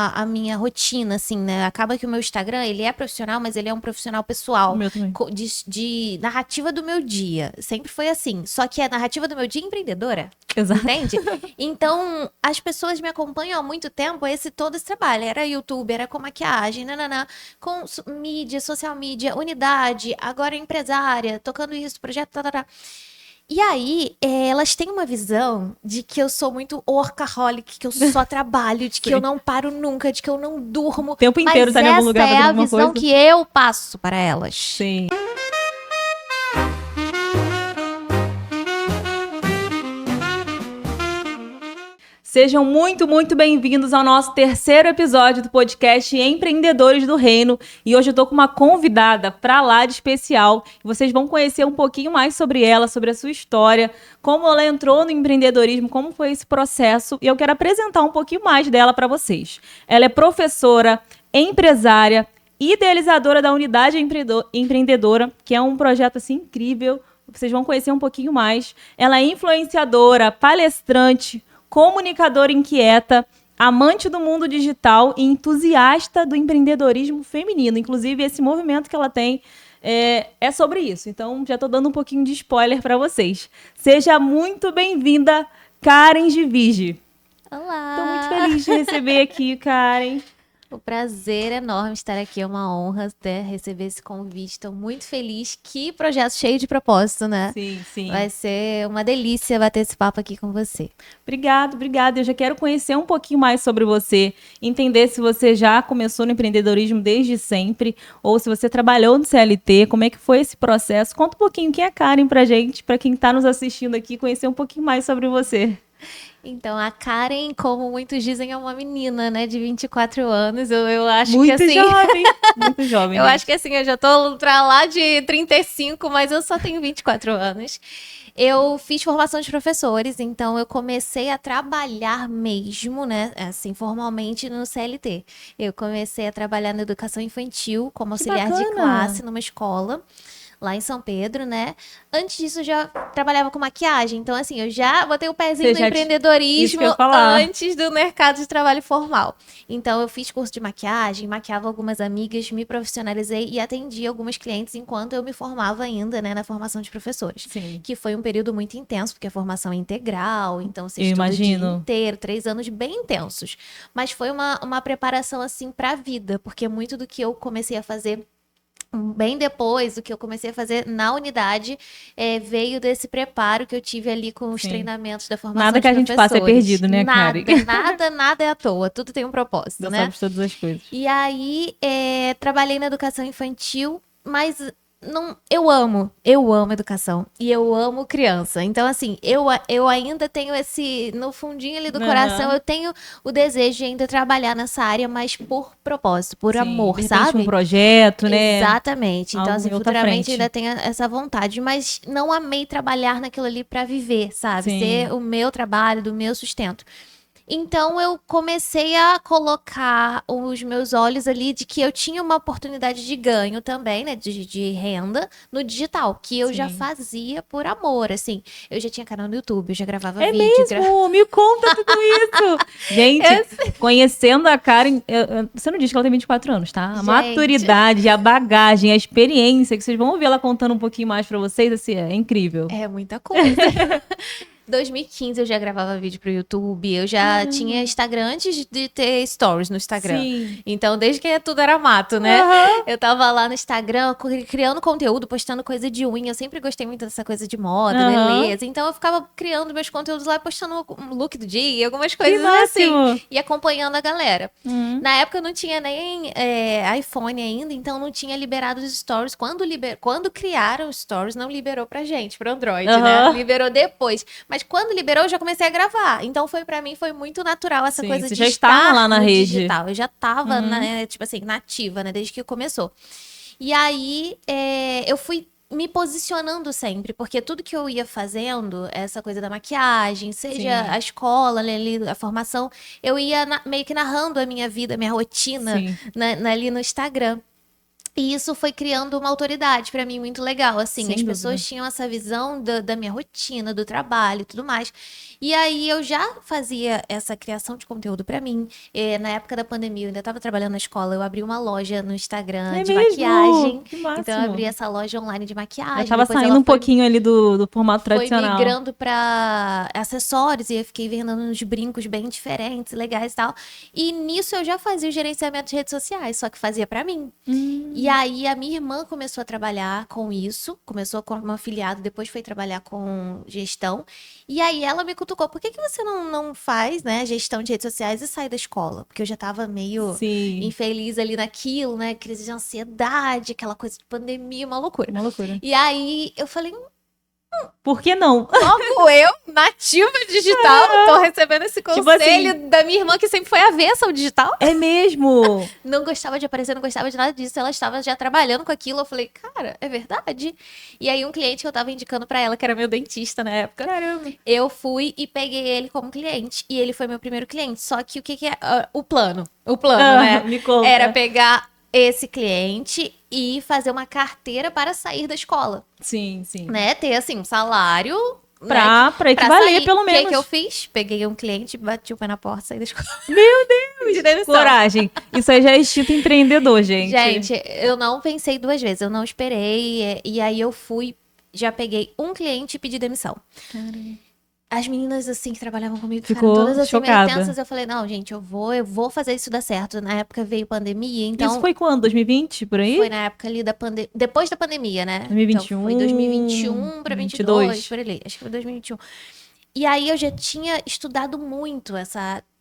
a minha rotina, assim, né? Acaba que o meu Instagram, ele é profissional, mas ele é um profissional pessoal. O meu também. De narrativa do meu dia. Sempre foi assim. Só que a narrativa do meu dia é empreendedora. Exato. Entende? Então, as pessoas me acompanham há muito tempo, todo esse trabalho. Era youtuber, era com maquiagem, nananã, com mídia, social media, unidade, agora empresária, tocando isso, projeto, tá. E aí, elas têm uma visão de que eu sou muito workaholic, que eu só trabalho, de que eu não paro nunca, de que eu não durmo. O tempo inteiro tá em algum lugar Essa é fazendo a alguma visão coisa. que eu passo para elas. Sim. Sejam muito, muito bem-vindos ao nosso terceiro episódio do podcast Empreendedores do Reino. E hoje eu tô com uma convidada pra lá de especial. Vocês vão conhecer um pouquinho mais sobre ela, sobre a sua história, como ela entrou no empreendedorismo, como foi esse processo. E eu quero apresentar um pouquinho mais dela para vocês. Ela é professora, empresária, idealizadora da Unidade Empreendedora, que é um projeto assim incrível. Vocês vão conhecer um pouquinho mais. Ela é influenciadora, palestrante, comunicadora inquieta, amante do mundo digital e entusiasta do empreendedorismo feminino. Inclusive, esse movimento que ela tem é sobre isso. Então, já estou dando um pouquinho de spoiler para vocês. Seja muito bem-vinda, Karen Givige. Olá! Estou muito feliz de receber aqui, Karen. O prazer enorme estar aqui, é uma honra receber esse convite. Estou muito feliz. Que projeto cheio de propósito, né? Sim, sim. Vai ser uma delícia bater esse papo aqui com você. Obrigada. Eu já quero conhecer um pouquinho mais sobre você, entender se você já começou no empreendedorismo desde sempre ou se você trabalhou no CLT, como é que foi esse processo. Conta um pouquinho quem é a Karen pra gente, pra quem tá nos assistindo aqui, conhecer um pouquinho mais sobre você. Então, a Karen, como muitos dizem, é uma menina, né, de 24 anos. Eu acho Muito que assim. jovem. Muito jovem. Eu acho que assim, eu já tô pra lá de 35, mas eu só tenho 24 anos. Eu fiz formação de professores, então eu comecei a trabalhar mesmo, né, assim, formalmente no CLT. Eu comecei a trabalhar na educação infantil como auxiliar de classe numa escola lá em São Pedro, né? Antes disso, eu já trabalhava com maquiagem. Então, assim, eu já botei o pezinho no empreendedorismo antes do mercado de trabalho formal. Então, eu fiz curso de maquiagem, maquiava algumas amigas, me profissionalizei e atendi algumas clientes enquanto eu me formava ainda, né, na formação de professores. Sim. Que foi um período muito intenso, porque a formação é integral, então você estuda o dia inteiro, 3 anos bem intensos. Mas foi uma preparação, assim, pra vida, porque muito do que eu comecei a fazer bem depois do que eu comecei a fazer na unidade, veio desse preparo que eu tive ali com os treinamentos da formação Nada de que a gente faça é perdido, né, Karen? Nada é à toa. Tudo tem um propósito, Já né? sabe todas as coisas. E aí, trabalhei na educação infantil, mas não, eu amo educação e eu amo criança. Então, assim, eu ainda tenho no fundinho ali do coração, eu tenho o desejo de ainda trabalhar nessa área, mas por propósito, por amor, sabe? um projeto, né? Exatamente. Então, assim, futuramente ainda tenho essa vontade, mas não amei trabalhar naquilo ali para viver, sabe? Ser o meu trabalho, do meu sustento. Então, eu comecei a colocar os meus olhos ali de que eu tinha uma oportunidade de ganho também, né, de renda no digital, que eu já fazia por amor, assim. Eu já tinha canal no YouTube, eu já gravava vídeo. Mesmo? Me conta tudo isso! Gente, conhecendo a Karen, você não diz que ela tem 24 anos, tá? A maturidade, a bagagem, a experiência, que vocês vão ouvir ela contando um pouquinho mais pra vocês, assim, é incrível. É muita coisa. 2015 eu já gravava vídeo pro YouTube, eu já tinha Instagram antes de ter stories no Instagram. Sim. Então, desde que tudo era mato, né? Eu tava lá no Instagram criando conteúdo, postando coisa de unha. Eu sempre gostei muito dessa coisa de moda, beleza. Então, eu ficava criando meus conteúdos lá, postando um look do dia, algumas coisas assim. E acompanhando a galera. Na época, eu não tinha nem iPhone ainda, então não tinha liberado os stories. Quando criaram os stories, não liberou pra gente, pro Android, né? Liberou depois. Mas quando liberou, eu já comecei a gravar. Então, pra mim, foi muito natural essa coisa de já estar lá na rede. Digital. Eu já tava, tipo assim, nativa, né? Desde que começou. E aí, eu fui me posicionando sempre, porque tudo que eu ia fazendo, essa coisa da maquiagem, seja a escola, ali, a formação, eu ia meio que narrando a minha vida, a minha rotina ali no Instagram. E isso foi criando uma autoridade pra mim muito legal, assim. Sem As dúvida. pessoas tinham essa visão da minha rotina, do trabalho e tudo mais. E aí eu já fazia essa criação de conteúdo pra mim. Na época da pandemia, eu ainda estava trabalhando na escola, eu abri uma loja no Instagram É de mesmo? maquiagem. Que Então eu abri máximo. essa loja online de Já maquiagem. tava Depois saindo ela um pouquinho ali do formato foi tradicional. migrando pra acessórios e eu fiquei vendendo uns brincos bem diferentes, legais e tal. E nisso eu já fazia o gerenciamento de redes sociais, só que fazia pra mim. E aí a minha irmã começou a trabalhar com isso, começou como afiliado, depois foi trabalhar com gestão. E aí ela me cutucou, por que que você não faz, né, gestão de redes sociais e sai da escola? Porque eu já tava meio Sim, infeliz ali naquilo, né, crise de ansiedade, aquela coisa de pandemia, uma loucura. uma loucura. E aí eu falei, Por que não? logo eu, nativa digital, tô recebendo esse Tipo conselho assim- da minha irmã que sempre foi avessa ao digital. É mesmo? Não gostava de aparecer, não gostava de nada disso. Ela estava já trabalhando com aquilo. Eu falei, cara, é verdade? E aí um cliente que eu tava indicando pra ela, que era meu dentista na época, Caramba. eu fui e peguei ele como cliente. E ele foi meu primeiro cliente. Só que o que que é o plano? O plano, né? Me conta. Era pegar esse cliente e fazer uma carteira para sair da escola, Sim, sim. né? Ter assim um salário, né, Pra pra equivaler, sair. pelo O que menos. que eu fiz? Peguei um cliente, bati o pé na porta, saí da escola. Meu Deus! De demissão. Coragem. Isso aí já é instinto empreendedor, gente. Gente, eu não pensei duas vezes, eu não esperei. E aí eu fui, já peguei um cliente e pedi demissão. As meninas, assim, que trabalhavam comigo, Ficou ficaram todas assim, chocada. meio tensas. Eu falei, não, gente, eu vou fazer isso dar certo. Na época veio pandemia, então Isso foi quando? 2020, por aí? foi na época ali da pandemia, depois da pandemia, né? 2021, Então foi 2021 pra 22, 22. por ali. Acho que foi 2021. E aí eu já tinha estudado muito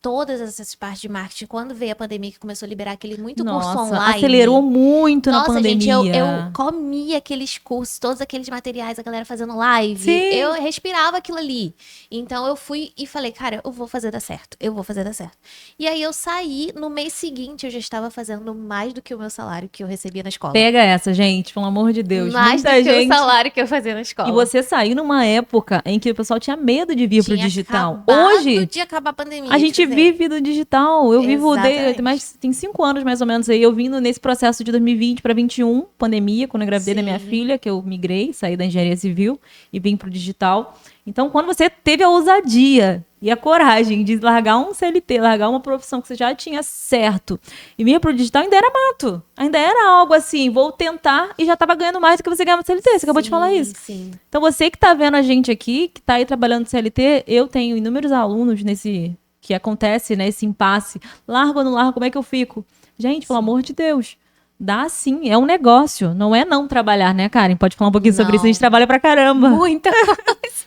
todas essas partes de marketing. Quando veio a pandemia, que começou a liberar aquele muito curso Nossa, online. acelerou muito na Nossa, pandemia. gente, eu comia aqueles cursos, todos aqueles materiais, a galera fazendo live. Sim. Eu respirava aquilo ali. Então eu fui e falei, cara, eu vou fazer dar certo. Eu vou fazer dar certo. E aí eu saí, no mês seguinte eu já estava fazendo mais do que o meu salário que eu recebia na escola. Pega essa, gente, pelo amor de Deus. Mais Muita do que gente. o salário que eu fazia na escola. E você saiu numa época em que o pessoal tinha medo de vir pro Tinha digital. acabado Hoje, de acabar a pandemia. a gente tipo assim. vive do digital. Eu vivo Exatamente. tem 5 anos mais ou menos aí. Eu vindo nesse processo de 2020 para 21, pandemia, quando eu engravidei da minha Sim. filha, que eu migrei, saí da engenharia civil e vim pro digital. Então, quando você teve a ousadia e a coragem de largar um CLT, largar uma profissão que você já tinha certo e vir pro digital, ainda era mato. Ainda era algo assim, vou tentar e já tava ganhando mais do que você ganhava no CLT. Você acabou de falar isso. Sim. Então, você que tá vendo a gente aqui, que tá aí trabalhando no CLT, eu tenho inúmeros alunos nesse que acontece, né, esse impasse. Largo ou não largo, como é que eu fico? Gente, pelo amor de Deus, dá sim, é um negócio, não é não trabalhar, né, Karen? Pode falar um pouquinho sobre isso, a gente Não. trabalha pra caramba. Muita coisa.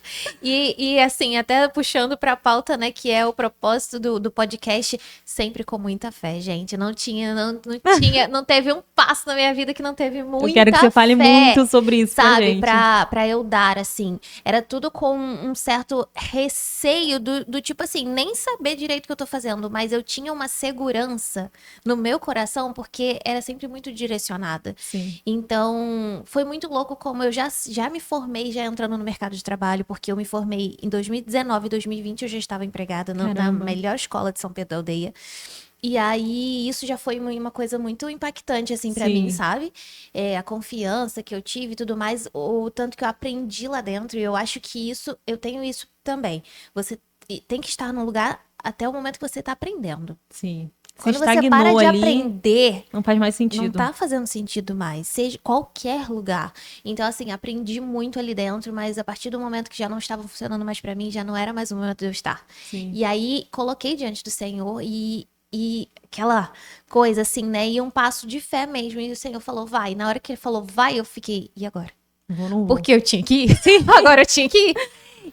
E assim, até puxando pra pauta, né, que é o propósito do podcast, sempre com muita fé, gente. Não teve um passo na minha vida que não teve muita fé. Eu quero que você fale muito sobre isso pra Sabe, gente. pra eu dar, assim. Era tudo com um certo receio do tipo assim, nem saber direito o que eu tô fazendo, mas eu tinha uma segurança no meu coração, porque era sempre muito direcionada. Sim. Então, foi muito louco como eu já me formei, já entrando no mercado de trabalho, porque eu me formei em 2019 e 2020, eu já estava empregada na Caramba. melhor escola de São Pedro da Aldeia. E aí, isso já foi uma coisa muito impactante, assim, pra Sim. mim, sabe? A confiança que eu tive e tudo mais, o tanto que eu aprendi lá dentro, e eu acho que eu tenho isso também. Você tem que estar no lugar até o momento que você tá aprendendo. Sim. Se Quando você estagnou para de ali, aprender, não faz mais não sentido. tá fazendo sentido mais, seja qualquer lugar. Então, assim, aprendi muito ali dentro, mas a partir do momento que já não estava funcionando mais pra mim, já não era mais o momento de eu estar. Sim. E aí, coloquei diante do Senhor e aquela coisa assim, né? E um passo de fé mesmo. E o Senhor falou, vai. Na hora que ele falou, vai, eu fiquei, e agora? Vou, não vou. Porque eu tinha que ir? Sim. Agora eu tinha que ir.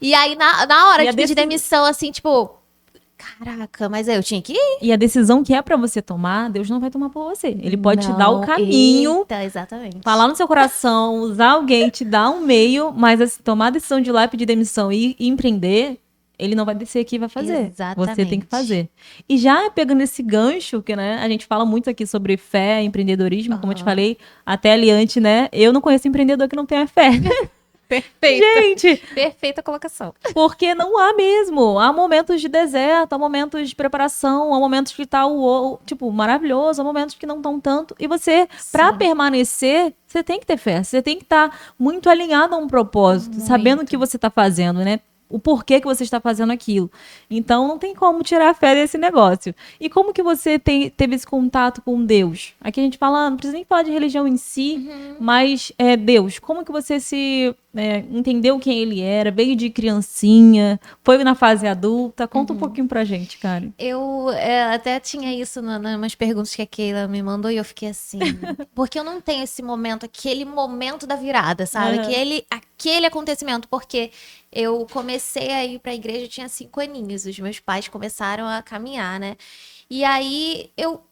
E aí, na hora E a de pedir decisão- demissão, assim, tipo, caraca, mas aí eu tinha que ir? E a decisão que é pra você tomar, Deus não vai tomar por você. Ele pode te dar o Não, caminho, Eita, exatamente. falar no seu coração, usar alguém, te dar um meio, mas assim, tomar a decisão de ir lá pedir demissão e empreender, ele não vai descer aqui e vai fazer. Exatamente. Você tem que fazer. E já pegando esse gancho, que né, a gente fala muito aqui sobre fé, empreendedorismo, como eu te Aham. falei, até ali antes, né? Eu não conheço empreendedor que não tenha fé. Perfeito. Gente, Perfeita colocação. porque não há mesmo. Há momentos de deserto, há momentos de preparação, há momentos que tá tipo, maravilhoso, há momentos que não estão tanto. E você, pra Sim. permanecer, você tem que ter fé. Você tem que estar muito alinhado a um propósito, sabendo o que você tá fazendo, né? O porquê que você está fazendo aquilo. Então, não tem como tirar a fé desse negócio. E como que você teve esse contato com Deus? Aqui a gente fala, não precisa nem falar de religião em si, mas Deus. Como que você entendeu quem ele era? Veio de criancinha? Foi na fase adulta? Conta um pouquinho pra gente, cara. Eu até tinha isso nas perguntas que a Keila me mandou e eu fiquei assim. Porque eu não tenho esse momento, aquele momento da virada, sabe? Uhum. Aquele acontecimento. Porque eu comecei a ir pra igreja, eu tinha 5 aninhos. Os meus pais começaram a caminhar, né? E aí eu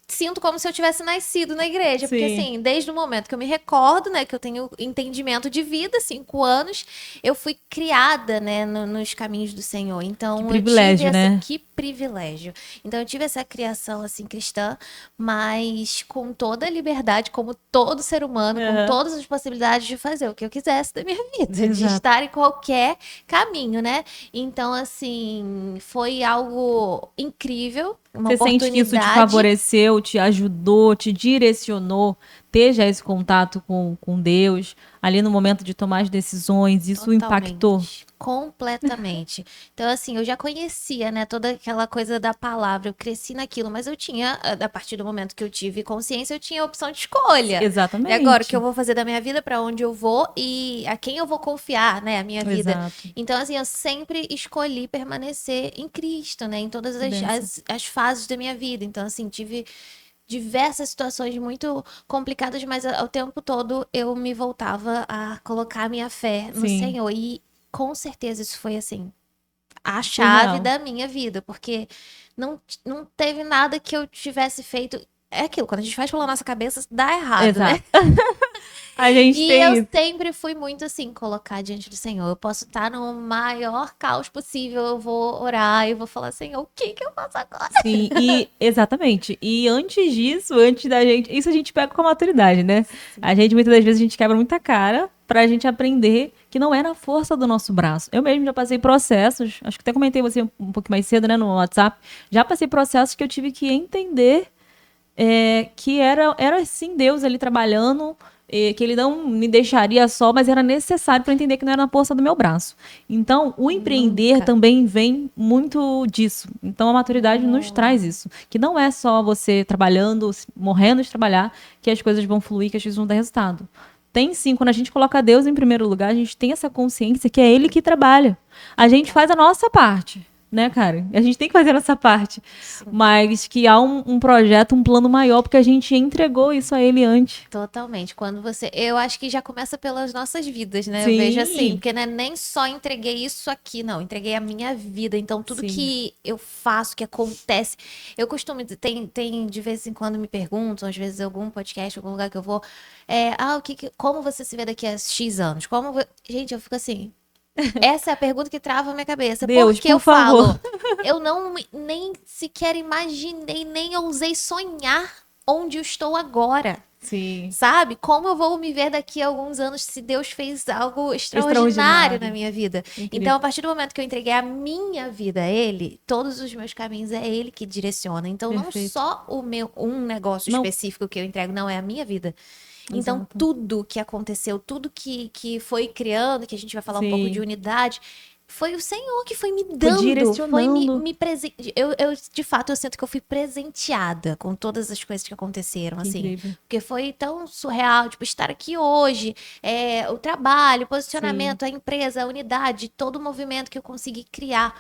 sinto como se eu tivesse nascido na igreja. Porque Sim. assim, desde o momento que eu me recordo, né? Que eu tenho entendimento de vida, 5 anos, eu fui criada, né? Nos caminhos do Senhor. Então, Que privilégio, né? que privilégio. Então, eu tive essa criação, assim, cristã, mas com toda a liberdade, como todo ser humano, com todas as possibilidades de fazer o que eu quisesse da minha vida, de Exato. estar em qualquer caminho, né? Então, assim, foi algo incrível, uma Você sente que isso te oportunidade. favoreceu, te ajudou, te direcionou, ter já esse contato com Deus, ali no momento de tomar as decisões, isso impactou? Completamente. Então, assim, eu já conhecia, né, toda aquela coisa da palavra, eu cresci naquilo, mas eu tinha, a partir do momento que eu tive consciência, eu tinha a opção de escolha. Exatamente. E agora, o que eu vou fazer da minha vida, para onde eu vou e a quem eu vou confiar, né, a minha vida. Exato. Então, assim, eu sempre escolhi permanecer em Cristo, né, em todas as fases da minha vida. Então, assim, tive diversas situações muito complicadas, mas ao tempo todo eu me voltava a colocar a minha fé no Sim. Senhor. E com certeza isso foi assim, a Surreal. chave da minha vida, porque não teve nada que eu tivesse feito. É aquilo, quando a gente faz pela nossa cabeça, dá errado, né? Exato. A gente E tem eu isso. sempre fui muito assim, colocar diante do Senhor. Eu posso estar no maior caos possível, eu vou orar, eu vou falar, Senhor, o que eu faço agora? Sim, e exatamente. E antes disso, antes da gente. Isso a gente pega com a maturidade, né? A gente, muitas das vezes, a gente quebra muita cara pra gente aprender que não é na força do nosso braço. Eu mesmo já passei processos, acho que até comentei você um pouco mais cedo, né, no WhatsApp. Já passei processos que eu tive que entender que era sim Deus ali trabalhando, que ele não me deixaria só, mas era necessário para entender que não era na força do meu braço. Então, o empreender também vem muito disso. Então, a maturidade nos traz isso. Que não é só você trabalhando, morrendo de trabalhar, que as coisas vão fluir, que as coisas vão dar resultado. Tem sim, quando a gente coloca Deus em primeiro lugar, a gente tem essa consciência que é Ele que trabalha. A gente faz a nossa parte, né, cara? A gente tem que fazer a nossa parte. Sim. Mas que há um projeto, um plano maior, porque a gente entregou isso a Ele antes. Totalmente. Quando você... Eu acho que já começa pelas nossas vidas, né? Sim. Eu vejo assim, porque não é nem só entreguei isso aqui, não. Entreguei a minha vida. Então, tudo que eu faço, que acontece... Eu costumo... Tem de vez em quando me perguntam, às vezes algum podcast, algum lugar que eu vou... como você se vê daqui a X anos? Gente, eu fico assim... Essa é a pergunta que trava a minha cabeça. Deus, porque eu favor. falo, eu nem sequer imaginei, nem ousei sonhar onde eu estou agora. Sim. Sabe? Como eu vou me ver daqui a alguns anos se Deus fez algo extraordinário na minha vida? Incrível. Então, a partir do momento que eu entreguei a minha vida a Ele, todos os meus caminhos é Ele que direciona. Então, não só um negócio específico que eu entrego, não é a minha vida. Então, exato. Tudo que aconteceu, tudo que foi criando, que a gente vai falar um pouco de unidade, foi o Senhor que foi me dando, foi me presente. Eu, de fato, eu sinto que eu fui presenteada com todas as coisas que aconteceram, assim. Incrível. Porque foi tão surreal, tipo, estar aqui hoje, o trabalho, o posicionamento, a empresa, a unidade, todo o movimento que eu consegui criar.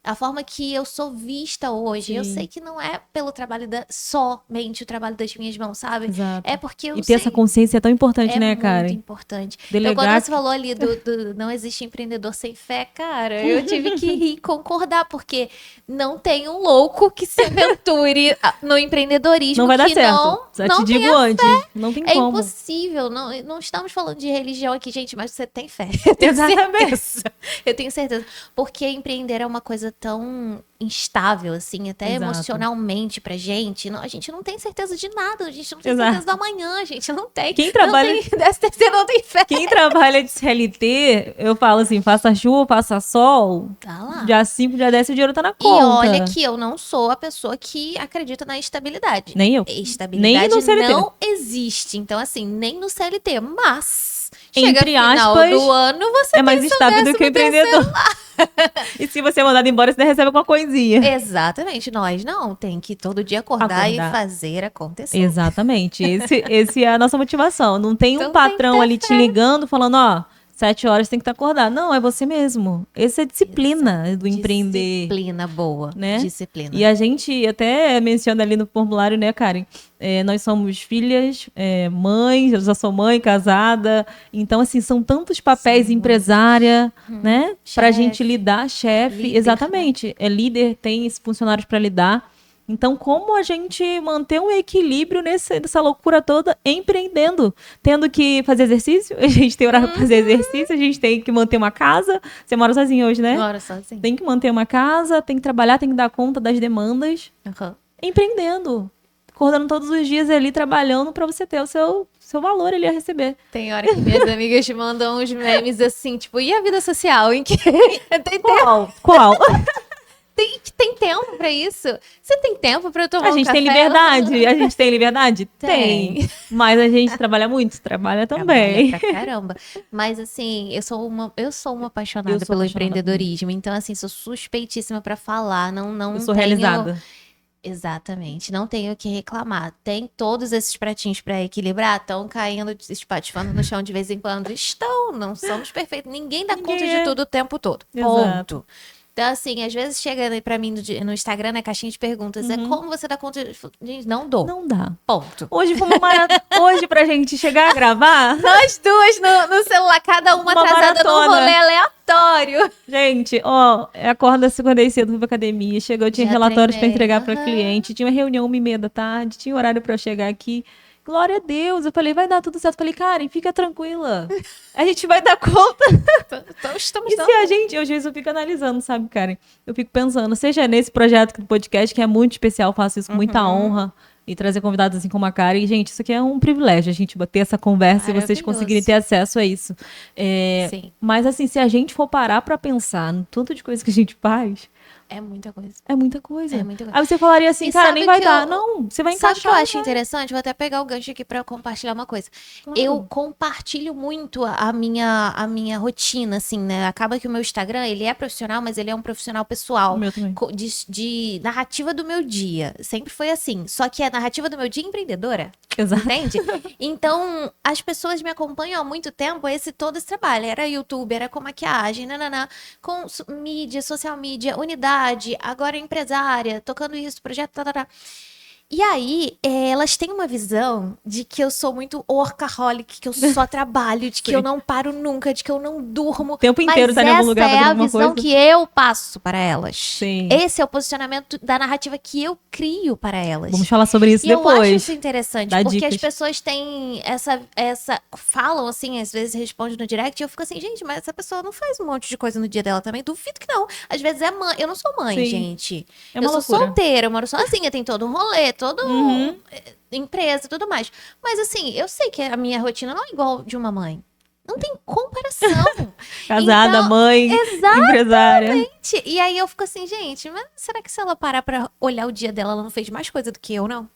A forma que eu sou vista hoje, eu sei que não é pelo trabalho somente o trabalho das minhas mãos, sabe? Exato. É porque eu sei. E ter essa consciência é tão importante, né, cara? É muito importante. Delegar... Então, quando você falou ali do não existe empreendedor sem fé, cara, eu tive que rir e concordar, porque não tem um louco que se aventure no empreendedorismo não vai dar que certo. não te digo antes, não tem como. É impossível. Não estamos falando de religião aqui, gente, mas você tem fé. Exatamente. Eu tenho certeza. Porque empreender é uma coisa tão instável, assim, até Exato. emocionalmente pra gente. A gente não tem certeza de nada, a gente não tem Exato. certeza do amanhã, a gente não tem. Quem trabalha... Não tem, dessa terceira não tem fé. Quem trabalha de CLT, eu falo assim, faça chuva, faça sol, Tá lá. dia 5, dia 10, o dinheiro tá na E conta. olha que eu não sou a pessoa que acredita na estabilidade. Nem eu. Estabilidade Nem no CLT. não existe. Então, assim, nem no CLT. Mas, Entre chega final aspas, do ano, você É mais tem seu estável do que o 13º. empreendedor. E se você é mandado embora, você recebe alguma coisinha. Exatamente. Nós não. Tem que todo dia acordar e fazer acontecer. Exatamente. Esse é a nossa motivação. Não tem um Então, patrão tem que ter ali te ligando, falando, ó, 7 horas tem que estar acordado. Não, é você mesmo. Essa é a disciplina do empreender. Disciplina boa. Né? Disciplina. E a gente até menciona ali no formulário, né, Karen? Nós somos filhas, mães, eu já sou mãe, casada. Então, assim, são tantos papéis, empresária, né? Pra gente lidar, chefe. Líder, Exatamente. É líder, tem esses funcionários para lidar. Então, como a gente manter um equilíbrio nessa loucura toda, empreendendo? Tendo que fazer exercício, a gente tem horário para fazer exercício, a gente tem que manter uma casa. Você mora sozinha hoje, né? Moro sozinha. Tem que manter uma casa, tem que trabalhar, tem que dar conta das demandas. Uhum. Empreendendo. Acordando todos os dias ali, trabalhando para você ter o seu valor ali a receber. Tem hora que minhas amigas mandam uns memes assim, tipo, e a vida social? Em que tem tempo? Qual? Tem tempo pra isso? Você tem tempo pra eu tomar A gente um tem café? liberdade? A gente tem liberdade? Tem. Mas a gente trabalha muito? Trabalha também. Trabalha pra caramba. Mas assim, eu sou uma apaixonada Eu sou pelo apaixonada empreendedorismo. Então, assim, sou suspeitíssima pra falar. Não Eu sou tenho... realizada. Exatamente. Não tenho o que reclamar. Tem todos esses pratinhos pra equilibrar? Estão caindo, espatifando no chão de vez em quando? Estão. Não somos perfeitos. Ninguém dá conta de tudo o tempo todo. Exato. Ponto. Então, assim, às vezes chega pra mim no Instagram, na caixinha de perguntas, é como você dá conta de... Gente, não dou. Não dá. Ponto. Hoje foi uma Hoje, pra gente chegar a gravar, Nós duas no celular, cada uma atrasada num maratona. rolê aleatório. gente, ó, acorda 5h cedo, fui pra academia, chegou, tinha Já relatórios pra treinei, entregar pra aham. cliente, tinha uma reunião 1h30 da tarde, tinha horário pra eu chegar aqui. Glória a Deus. Eu falei, vai dar tudo certo. Falei, Karen, fica tranquila. A gente vai dar conta. Então, estamos E se a gente, às vezes eu fico analisando, sabe, Karen? Eu fico pensando, seja nesse projeto do podcast, que é muito especial, faço isso com muita honra, e trazer convidados assim como a Karen. E, gente, isso aqui é um privilégio, a gente bater essa conversa e vocês Maravilhoso. conseguirem ter acesso a isso. Sim, Mas, assim, se a gente for parar pra pensar no tanto de coisa que a gente faz, é muita coisa. é muita coisa. É muita coisa. Aí você falaria assim, E cara, sabe nem vai que dar. eu- Não, você vai Sabe o encaixar. que eu acho vai. interessante? Vou até pegar o gancho aqui pra compartilhar uma coisa. Claro. Eu compartilho muito a minha rotina, assim, né? Acaba que o meu Instagram, ele é profissional, mas ele é um profissional pessoal. O meu também. De narrativa do meu dia. Sempre foi assim. Só que a narrativa do meu dia empreendedora. Exato. Entende? Então, as pessoas me acompanham há muito tempo, todo esse trabalho. Era YouTube, era com maquiagem, nananã, com mídia, social media, unidade, agora empresária, tocando isso, projeto, tá. E aí, elas têm uma visão de que eu sou muito workaholic, que eu só trabalho, de que Sim. eu não paro nunca, de que eu não durmo. O tempo inteiro Mas tá em algum lugar essa é fazendo a alguma visão coisa. que eu passo para elas. Sim. Esse é o posicionamento da narrativa que eu crio para elas. Vamos falar sobre isso E eu acho depois. isso interessante, Dá porque dicas. as pessoas têm falam assim, às vezes respondem no direct, e eu fico assim, gente, mas essa pessoa não faz um monte de coisa no dia dela também? Duvido que não. Às vezes é mãe, eu não sou mãe, Sim. gente. É uma eu sou loucura. solteira, eu moro sozinha, tem todo um rolê, empresa e tudo mais. Mas assim, eu sei que a minha rotina não é igual de uma mãe. Não tem comparação. Casada, Então, mãe, empresária. E aí eu fico assim, gente, mas será que se ela parar pra olhar o dia dela, ela não fez mais coisa do que eu, não?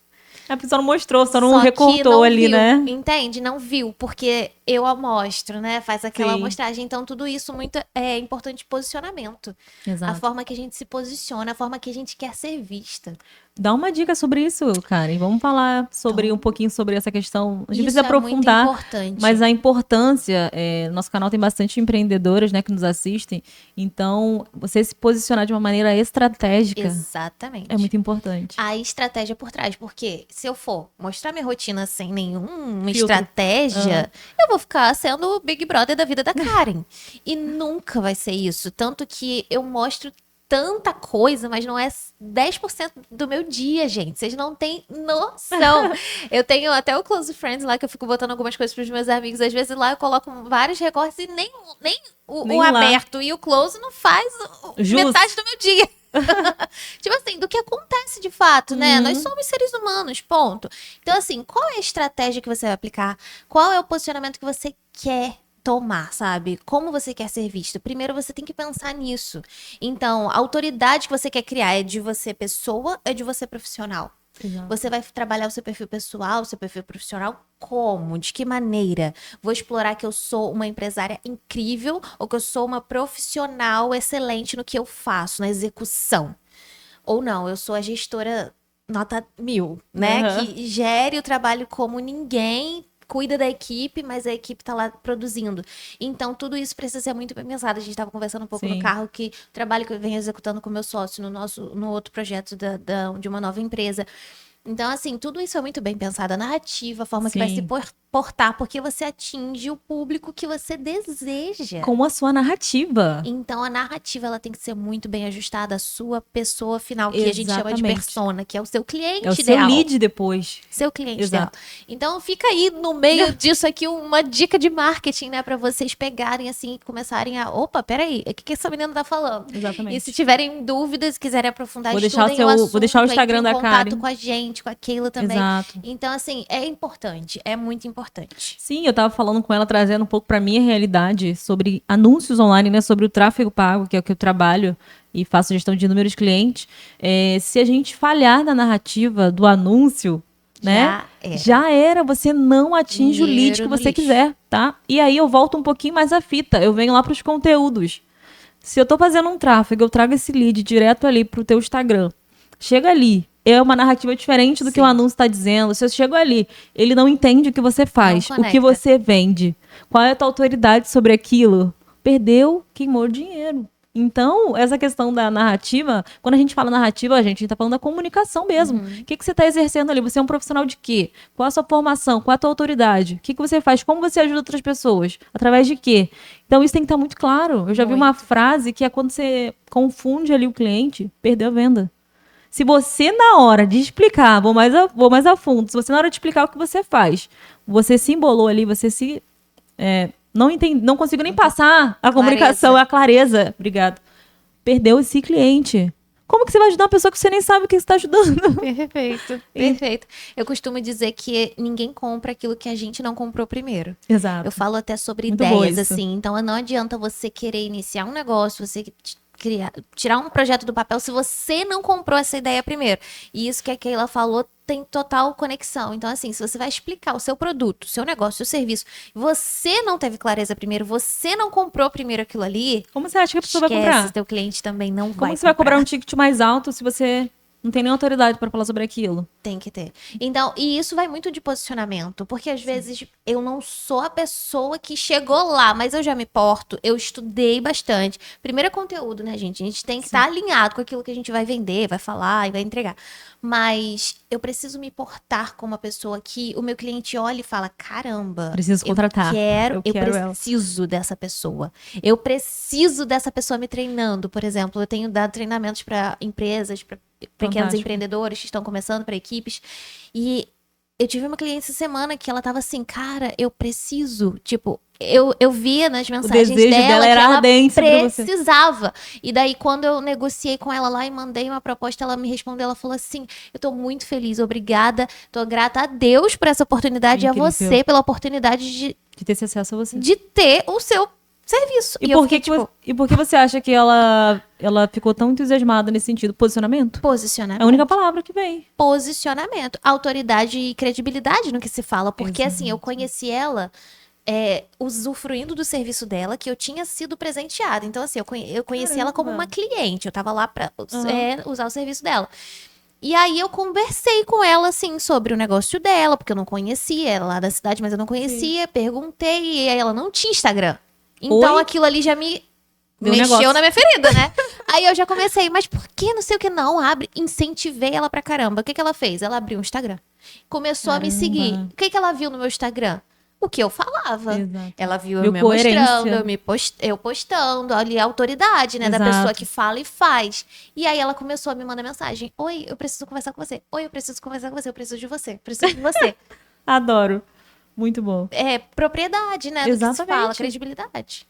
A pessoa não mostrou, só não Só que recortou não ali, viu, né? Entende? Não viu, porque eu a mostro, né? Faz aquela Sim. amostragem. Então, tudo isso muito é importante posicionamento. A Exato. forma que a gente se posiciona, a forma que a gente quer ser vista. Dá uma dica sobre isso, Karen. Vamos falar sobre Então, um pouquinho sobre essa questão. A gente Isso precisa é muito aprofundar. importante. Mas a importância, nosso canal tem bastante empreendedoras, né, que nos assistem. Então, você se posicionar de uma maneira estratégica Exatamente. é muito importante. A estratégia por trás, porque se eu for mostrar minha rotina sem nenhuma Filtro. estratégia, eu vou ficar sendo o Big Brother da vida da Karen. E nunca vai ser isso. Tanto que eu mostro tanta coisa, mas não é 10% do meu dia, gente. Vocês não têm noção. Eu tenho até o Close Friends lá, que eu fico botando algumas coisas pros meus amigos. Às vezes lá eu coloco vários recortes e nem o aberto e o close não faz metade do meu dia. Tipo assim, do que acontece de fato, né? Nós somos seres humanos, ponto. Então, assim, qual é a estratégia que você vai aplicar? Qual é o posicionamento que você quer tomar, sabe? Como você quer ser visto? Primeiro você tem que pensar nisso. Então, a autoridade que você quer criar é de você pessoa, é de você profissional. Exato. Você vai trabalhar o seu perfil pessoal, o seu perfil profissional como? De que maneira? Vou explorar que eu sou uma empresária incrível ou que eu sou uma profissional excelente no que eu faço, na execução? Ou não, eu sou a gestora nota 1000, né? Que gere o trabalho como ninguém, cuida da equipe, mas a equipe tá lá produzindo. Então, tudo isso precisa ser muito bem pensado. A gente estava conversando um pouco no carro que o trabalho que eu venho executando com o meu sócio no outro projeto de uma nova empresa. Então, assim, tudo isso é muito bem pensado. A narrativa, a forma que vai se portar, porque você atinge o público que você deseja. Com a sua narrativa. Então, a narrativa, ela tem que ser muito bem ajustada à sua pessoa final, que a gente chama de persona, que é o seu cliente ideal. É o seu lead depois. Seu cliente ideal. Então, fica aí no meio disso aqui uma dica de marketing, né? Pra vocês pegarem, assim, e começarem a... Opa, peraí, o que essa menina tá falando? Exatamente. E se tiverem dúvidas, quiserem aprofundar, vou deixar o Instagram da Karen. Com a gente, com a Keila também. Exato. Então, assim, é importante, é muito importante. Sim, eu tava falando com ela, trazendo um pouco pra minha realidade sobre anúncios online, né? Sobre o tráfego pago, que é o que eu trabalho e faço gestão de números de clientes. Se a gente falhar na narrativa do anúncio, né? Já era, você não atinge o lead que você quiser, tá? E aí eu volto um pouquinho mais à fita, eu venho lá pros conteúdos. Se eu tô fazendo um tráfego, eu trago esse lead direto ali pro teu Instagram. Chega ali. É uma narrativa diferente do que o anúncio está dizendo. Se eu chego ali, ele não entende o que você faz, o que você vende. Qual é a tua autoridade sobre aquilo? Perdeu, queimou dinheiro. Então, essa questão da narrativa, quando a gente fala narrativa, a gente está falando da comunicação mesmo. O que você está exercendo ali? Você é um profissional de quê? Qual a sua formação? Qual a tua autoridade? O que você faz? Como você ajuda outras pessoas? Através de quê? Então, isso tem que estar muito claro. Eu já vi uma frase que é quando você confunde ali o cliente, perdeu a venda. Se você, na hora de explicar, vou mais a fundo, se você, na hora de explicar o que você faz, você se embolou ali, você se... não conseguiu nem passar a comunicação, a clareza. Obrigada. Perdeu esse cliente. Como que você vai ajudar uma pessoa que você nem sabe o que você está ajudando? Perfeito, perfeito. Eu costumo dizer que ninguém compra aquilo que a gente não comprou primeiro. Exato. Eu falo até sobre ideias, assim. Então, não adianta você querer iniciar um negócio, você... tirar um projeto do papel se você não comprou essa ideia primeiro. E isso que a Keila falou tem total conexão. Então, assim, se você vai explicar o seu produto, o seu negócio, o seu serviço, você não teve clareza primeiro, você não comprou primeiro aquilo ali... Como você acha que a pessoa vai comprar? Teu cliente também não vai comprar. Como você vai cobrar um ticket mais alto se você... não tem nem autoridade para falar sobre aquilo? Tem que ter. Então, e isso vai muito de posicionamento, porque às vezes eu não sou a pessoa que chegou lá, mas eu já me porto, eu estudei bastante. Primeiro é conteúdo, né, gente? A gente tem que estar alinhado com aquilo que a gente vai vender, vai falar e vai entregar. Mas eu preciso me portar como uma pessoa que o meu cliente olha e fala, caramba, preciso contratar. Eu preciso dessa pessoa. Eu preciso dessa pessoa me treinando. Por exemplo, eu tenho dado treinamentos para empresas, para pequenos empreendedores que estão começando, para equipes. E eu tive uma cliente essa semana que ela tava assim, cara, eu preciso, tipo, eu via nas mensagens dela era que ela ardente precisava. E daí, quando eu negociei com ela lá e mandei uma proposta, ela me respondeu, ela falou assim, eu tô muito feliz, obrigada, tô grata a Deus por essa oportunidade e a você pela oportunidade de ter esse acesso a você. De ter o seu serviço. E por que você acha que ela ficou tão entusiasmada nesse sentido? Posicionamento? Posicionamento. É a única palavra que vem. Posicionamento. Autoridade e credibilidade no que se fala. Porque, assim, eu conheci ela usufruindo do serviço dela, que eu tinha sido presenteada. Então, assim, eu conheci ela como uma cliente. Eu tava lá pra usar o serviço dela. E aí eu conversei com ela, assim, sobre o negócio dela, porque eu não conhecia, ela lá da cidade, mas eu não conhecia. Perguntei, e aí ela não tinha Instagram. Então, aquilo ali já me mexeu na minha ferida, né? Aí eu já comecei, mas por que não sei o que não? Incentivei ela pra caramba. O que ela fez? Ela abriu um Instagram. Começou a me seguir. O que ela viu no meu Instagram? o que eu falava. Exato. Ela viu eu Viu me coerência. mostrando, eu postando, ali a autoridade, né, da Exato. pessoa que fala e faz. E aí ela começou a me mandar mensagem: oi, eu preciso conversar com você. Oi, eu preciso conversar com você. Eu preciso de você. Preciso de você. Adoro. Muito bom. É propriedade, né, do que se fala, Exatamente. credibilidade.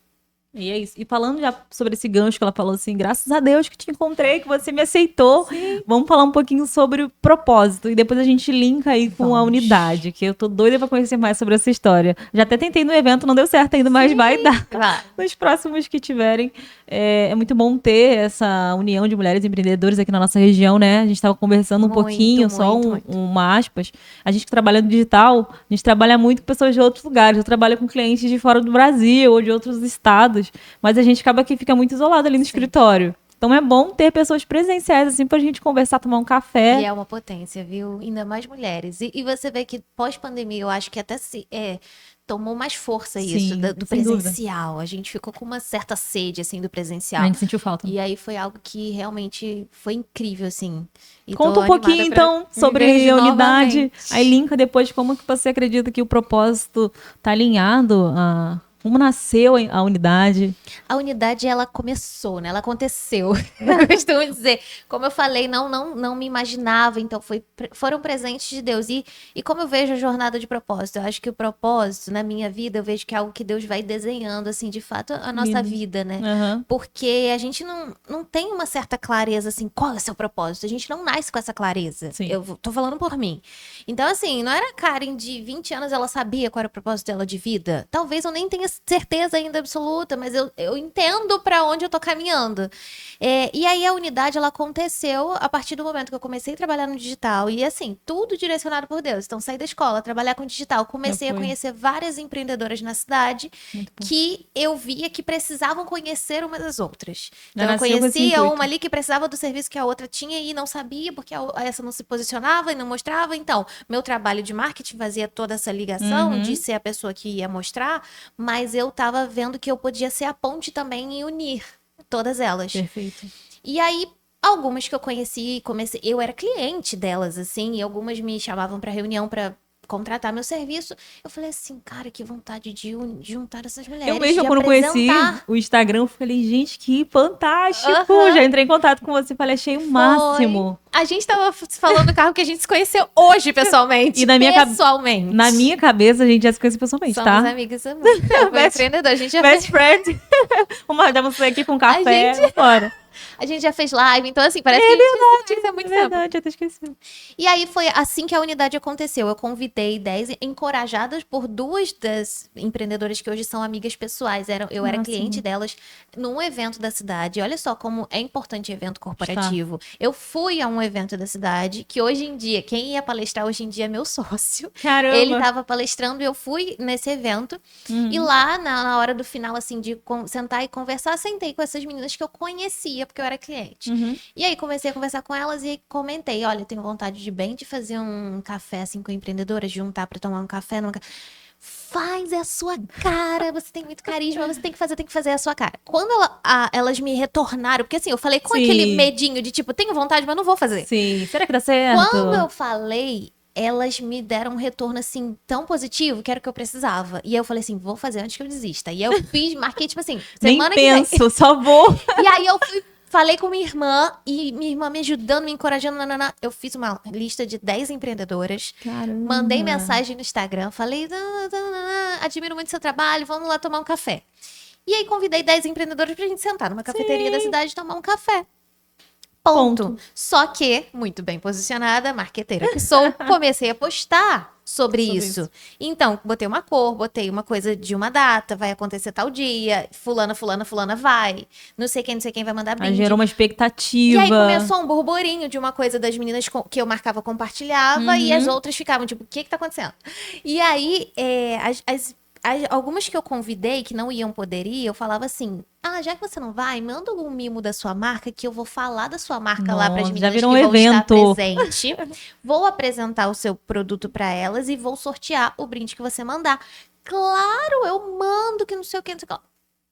E é isso. E falando já sobre esse gancho que ela falou assim, graças a Deus que te encontrei, que você me aceitou. Sim. Vamos falar um pouquinho sobre o propósito. E depois a gente linka aí com a Vamos. unidade, que eu tô doida pra conhecer mais sobre essa história. Já até tentei no evento, não deu certo ainda, mas vai dar. Vai. Nos próximos que tiverem. É muito bom ter essa união de mulheres empreendedoras aqui na nossa região, né? A gente estava conversando um Muito, pouquinho, só muito. uma aspas. A gente que trabalha no digital, a gente trabalha muito com pessoas de outros lugares. Eu trabalho com clientes de fora do Brasil ou de outros estados, mas a gente acaba que fica muito isolado ali no escritório. Então é bom ter pessoas presenciais, assim, pra gente conversar, tomar um café. E é uma potência, viu? Ainda mais mulheres. E você vê que pós-pandemia, eu acho que até tomou mais força isso, Sim, do sem dúvida. presencial. A gente ficou com uma certa sede, assim, do A presencial. gente sentiu falta. E aí foi algo que realmente foi incrível, assim. E Conta tô um pouquinho, animada pra então, viver sobre a unidade. novamente. Aí linka depois como que você acredita que o propósito tá alinhado a... Como nasceu a unidade? A unidade, ela começou, né? Ela aconteceu. Eu costumo dizer. Como eu falei, não me imaginava. Então, foram presentes de Deus. E como eu vejo a jornada de propósito? Eu acho que o propósito, na minha vida, eu vejo que é algo que Deus vai desenhando, assim, de fato, a nossa vida, né? Uhum. Porque a gente não tem uma certa clareza, assim, qual é o seu propósito? A gente não nasce com essa clareza. Sim. Eu tô falando por mim. Então, assim, não era a Karen de 20 anos, ela sabia qual era o propósito dela de vida. Talvez eu nem tenha certeza ainda absoluta, mas eu entendo para onde eu tô caminhando. E aí a unidade, ela aconteceu a partir do momento que eu comecei a trabalhar no digital. E assim, tudo direcionado por Deus. Então, saí da escola, trabalhar com digital. Comecei a conhecer várias empreendedoras na cidade que eu via que precisavam conhecer umas das outras. Então, eu conhecia uma ali que precisava do serviço que a outra tinha e não sabia, porque essa não se posicionava e não mostrava. Então, meu trabalho de marketing fazia toda essa ligação de ser a pessoa que ia mostrar, mas eu tava vendo que eu podia ser a ponte também e unir todas elas. Perfeito. E aí, algumas que eu conheci, eu era cliente delas, assim, e algumas me chamavam para reunião para contratar meu serviço. Eu falei assim, cara, que vontade de juntar essas mulheres. Eu mesma, quando conheci o Instagram, eu falei, gente, que fantástico! Já entrei em contato com você, falei, achei o máximo. A gente tava falando no carro que a gente se conheceu hoje, pessoalmente. E na minha pessoalmente. Na minha cabeça, a gente já se conheceu pessoalmente, Somos tá? amigas também. Empreendedor, a gente já Best friend. Vamos sair aqui com um café. Fora. A gente já fez live, então assim, parece que a gente se há muito tempo. Verdade, até esqueci. E aí foi assim que a unidade aconteceu. Eu convidei 10, encorajadas por 2 das empreendedoras que hoje são amigas pessoais. Eu era cliente delas num evento da cidade. Olha só como é importante evento corporativo. Eu fui a um evento da cidade, que hoje em dia, quem ia palestrar hoje em dia é meu sócio. Caramba. Ele tava palestrando e eu fui nesse evento. E lá, na hora do final, assim, de sentar e conversar, sentei com essas meninas que eu conhecia, porque eu era cliente. E aí comecei a conversar com elas e comentei, olha, eu tenho vontade de fazer um café assim com empreendedoras, juntar para tomar um café. Faz a sua cara, você tem muito carisma, você tem que fazer a sua cara. Quando elas me retornaram, porque assim, eu falei com aquele medinho de tipo, tenho vontade, mas não vou fazer. Sim, será que dá certo? Quando eu falei, elas me deram um retorno, assim, tão positivo, que era o que eu precisava. E aí eu falei assim, vou fazer antes que eu desista. E aí eu marquei, tipo assim, semana que vem. Nem penso, só vou. E aí eu falei com minha irmã, e minha irmã me ajudando, me encorajando, eu fiz uma lista de 10 empreendedoras. Caramba. Mandei mensagem no Instagram, falei, admiro muito seu trabalho, vamos lá tomar um café. E aí convidei 10 empreendedoras pra gente sentar numa cafeteria da cidade e tomar um café. Ponto. Só que, muito bem posicionada, marqueteira que sou, comecei a postar sobre isso. Então, botei uma cor, botei uma coisa de uma data, vai acontecer tal dia, fulana vai, não sei quem vai mandar brinde. Aí gerou uma expectativa. E aí começou um burburinho de uma coisa das meninas que eu marcava, compartilhava, e as outras ficavam tipo, o que tá acontecendo? E aí, algumas que eu convidei, que não iam poder ir, eu falava assim, já que você não vai, manda algum mimo da sua marca, que eu vou falar da sua marca lá para as meninas que vão estar presente. Vou apresentar o seu produto para elas e vou sortear o brinde que você mandar. Claro, eu mando, que não sei o que, não sei o que.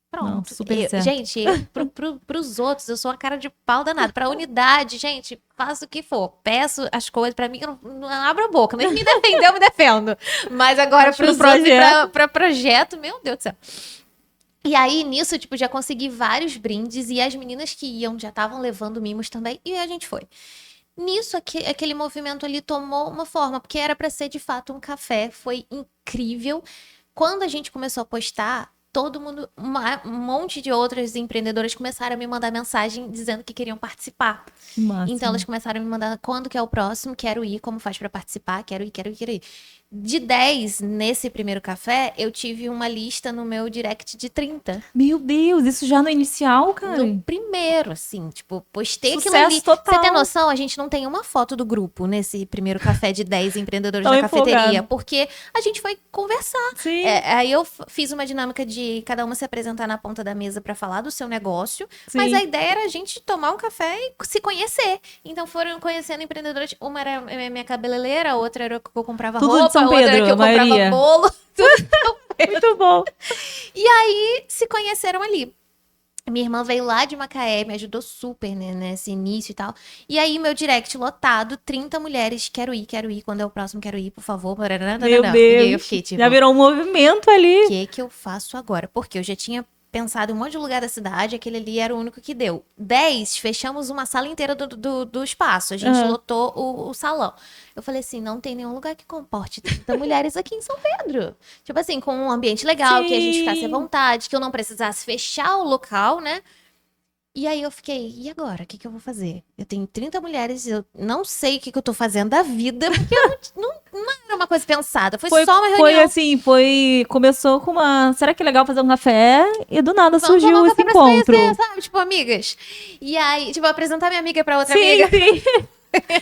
Pronto. Não, super certo. Gente, pros outros, eu sou uma cara de pau danada. Pra unidade, gente, faço o que for. Peço as coisas, pra mim, eu não abro a boca. Nem me defender, eu me defendo. Mas agora, Acho pros que outros projeto. e pra projeto, meu Deus do céu. E aí, nisso, tipo, já consegui vários brindes. E as meninas que iam já estavam levando mimos também. E a gente foi. Nisso, aquele movimento ali tomou uma forma. Porque era pra ser, de fato, um café. Foi incrível. Quando a gente começou a postar, todo mundo, um monte de outras empreendedoras começaram a me mandar mensagem dizendo que queriam participar. Que massa. Então elas começaram a me mandar quando que é o próximo, quero ir, como faz pra participar, quero ir. De 10 nesse primeiro café, eu tive uma lista no meu direct de 30. Meu Deus, isso já no inicial, cara? No primeiro, assim, tipo, postei aquilo Sucesso ali. total. Você tem noção? A gente não tem uma foto do grupo nesse primeiro café de 10 empreendedores Tão da cafeteria, empolgado. porque a gente foi conversar. Sim. Aí eu fiz uma dinâmica de cada uma se apresentar na ponta da mesa pra falar do seu negócio, Sim. mas a ideia era a gente tomar um café e se conhecer. Então foram conhecendo empreendedoras. Uma era minha cabeleireira, a outra era que eu comprava Tudo de roupa, São a outra era Pedro, que eu comprava maioria. bolo. Muito bom. E aí se conheceram ali. Minha irmã veio lá de Macaé, me ajudou super, né, nesse início e tal. E aí, meu direct lotado, 30 mulheres, quero ir, quando é o próximo, quero ir, por favor. Meu E aí Deus. eu fiquei tipo, Já virou um movimento o ali. que eu faço agora? Porque eu já tinha pensado em um monte de lugar da cidade, aquele ali era o único que deu. 10, fechamos uma sala inteira do espaço. A gente Aham. lotou o salão. Eu falei assim, não tem nenhum lugar que comporte 30 mulheres aqui em São Pedro. Tipo assim, com um ambiente legal, que a gente ficasse à Sim. vontade, que eu não precisasse fechar o local, né? E aí eu fiquei, e agora? O que eu vou fazer? Eu tenho 30 mulheres, eu não sei o que eu tô fazendo da vida, porque eu não era uma coisa pensada, foi só uma reunião. Foi assim, começou com uma, será que é legal fazer um café? E do nada Vamos surgiu tomar um esse café pra se encontro. conhecer, sabe? Tipo, amigas. E aí, tipo, apresentar minha amiga pra outra Sim, amiga. sim.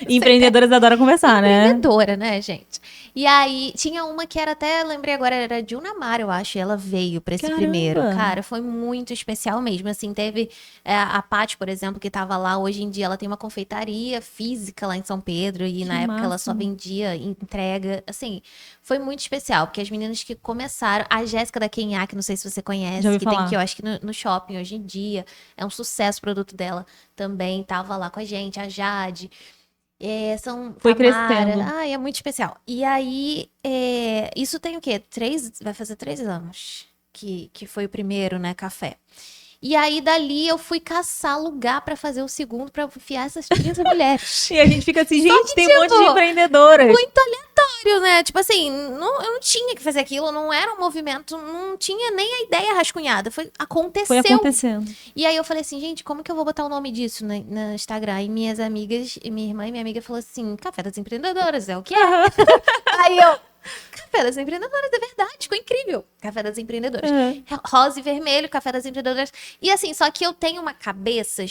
Empreendedoras adoram conversar, né? Empreendedora, né, gente? E aí, tinha uma que era até, lembrei agora, era de Unamar, eu acho, e ela veio pra esse Caramba. primeiro. Cara, foi muito especial mesmo, assim, teve a Paty, por exemplo, que tava lá, hoje em dia ela tem uma confeitaria física lá em São Pedro, e Que na época ela só massa. vendia entrega, assim, foi muito especial, porque as meninas que começaram, a Jéssica da Kenhack, não sei se você conhece, Já ouvi que tem falar. aqui, eu acho que no shopping hoje em dia, é um sucesso o produto dela também, tava lá com a gente, a Jade. São Foi Tamara. crescendo. Ai, é muito especial. E aí, isso tem o quê? Vai fazer 3 anos que foi o primeiro, né, café. E aí, dali, eu fui caçar lugar pra fazer o segundo, pra enfiar essas 30 mulheres. E a gente fica assim, Só gente, que, tem um monte de tipo, empreendedoras. Muito aleatório, né? Tipo assim, eu não tinha que fazer aquilo, não era um movimento, não tinha nem a ideia rascunhada. Foi Aconteceu. acontecendo. E aí eu falei assim, gente, como que eu vou botar o nome disso no Instagram? E minhas amigas, e minha irmã e minha amiga falou assim, Café das Empreendedoras, é o que é? Aí eu, Café das Empreendedoras, é verdade, ficou incrível. Café das Empreendedoras. Uhum. Rosa e vermelho, Café das Empreendedoras. E assim, só que eu tenho uma cabeça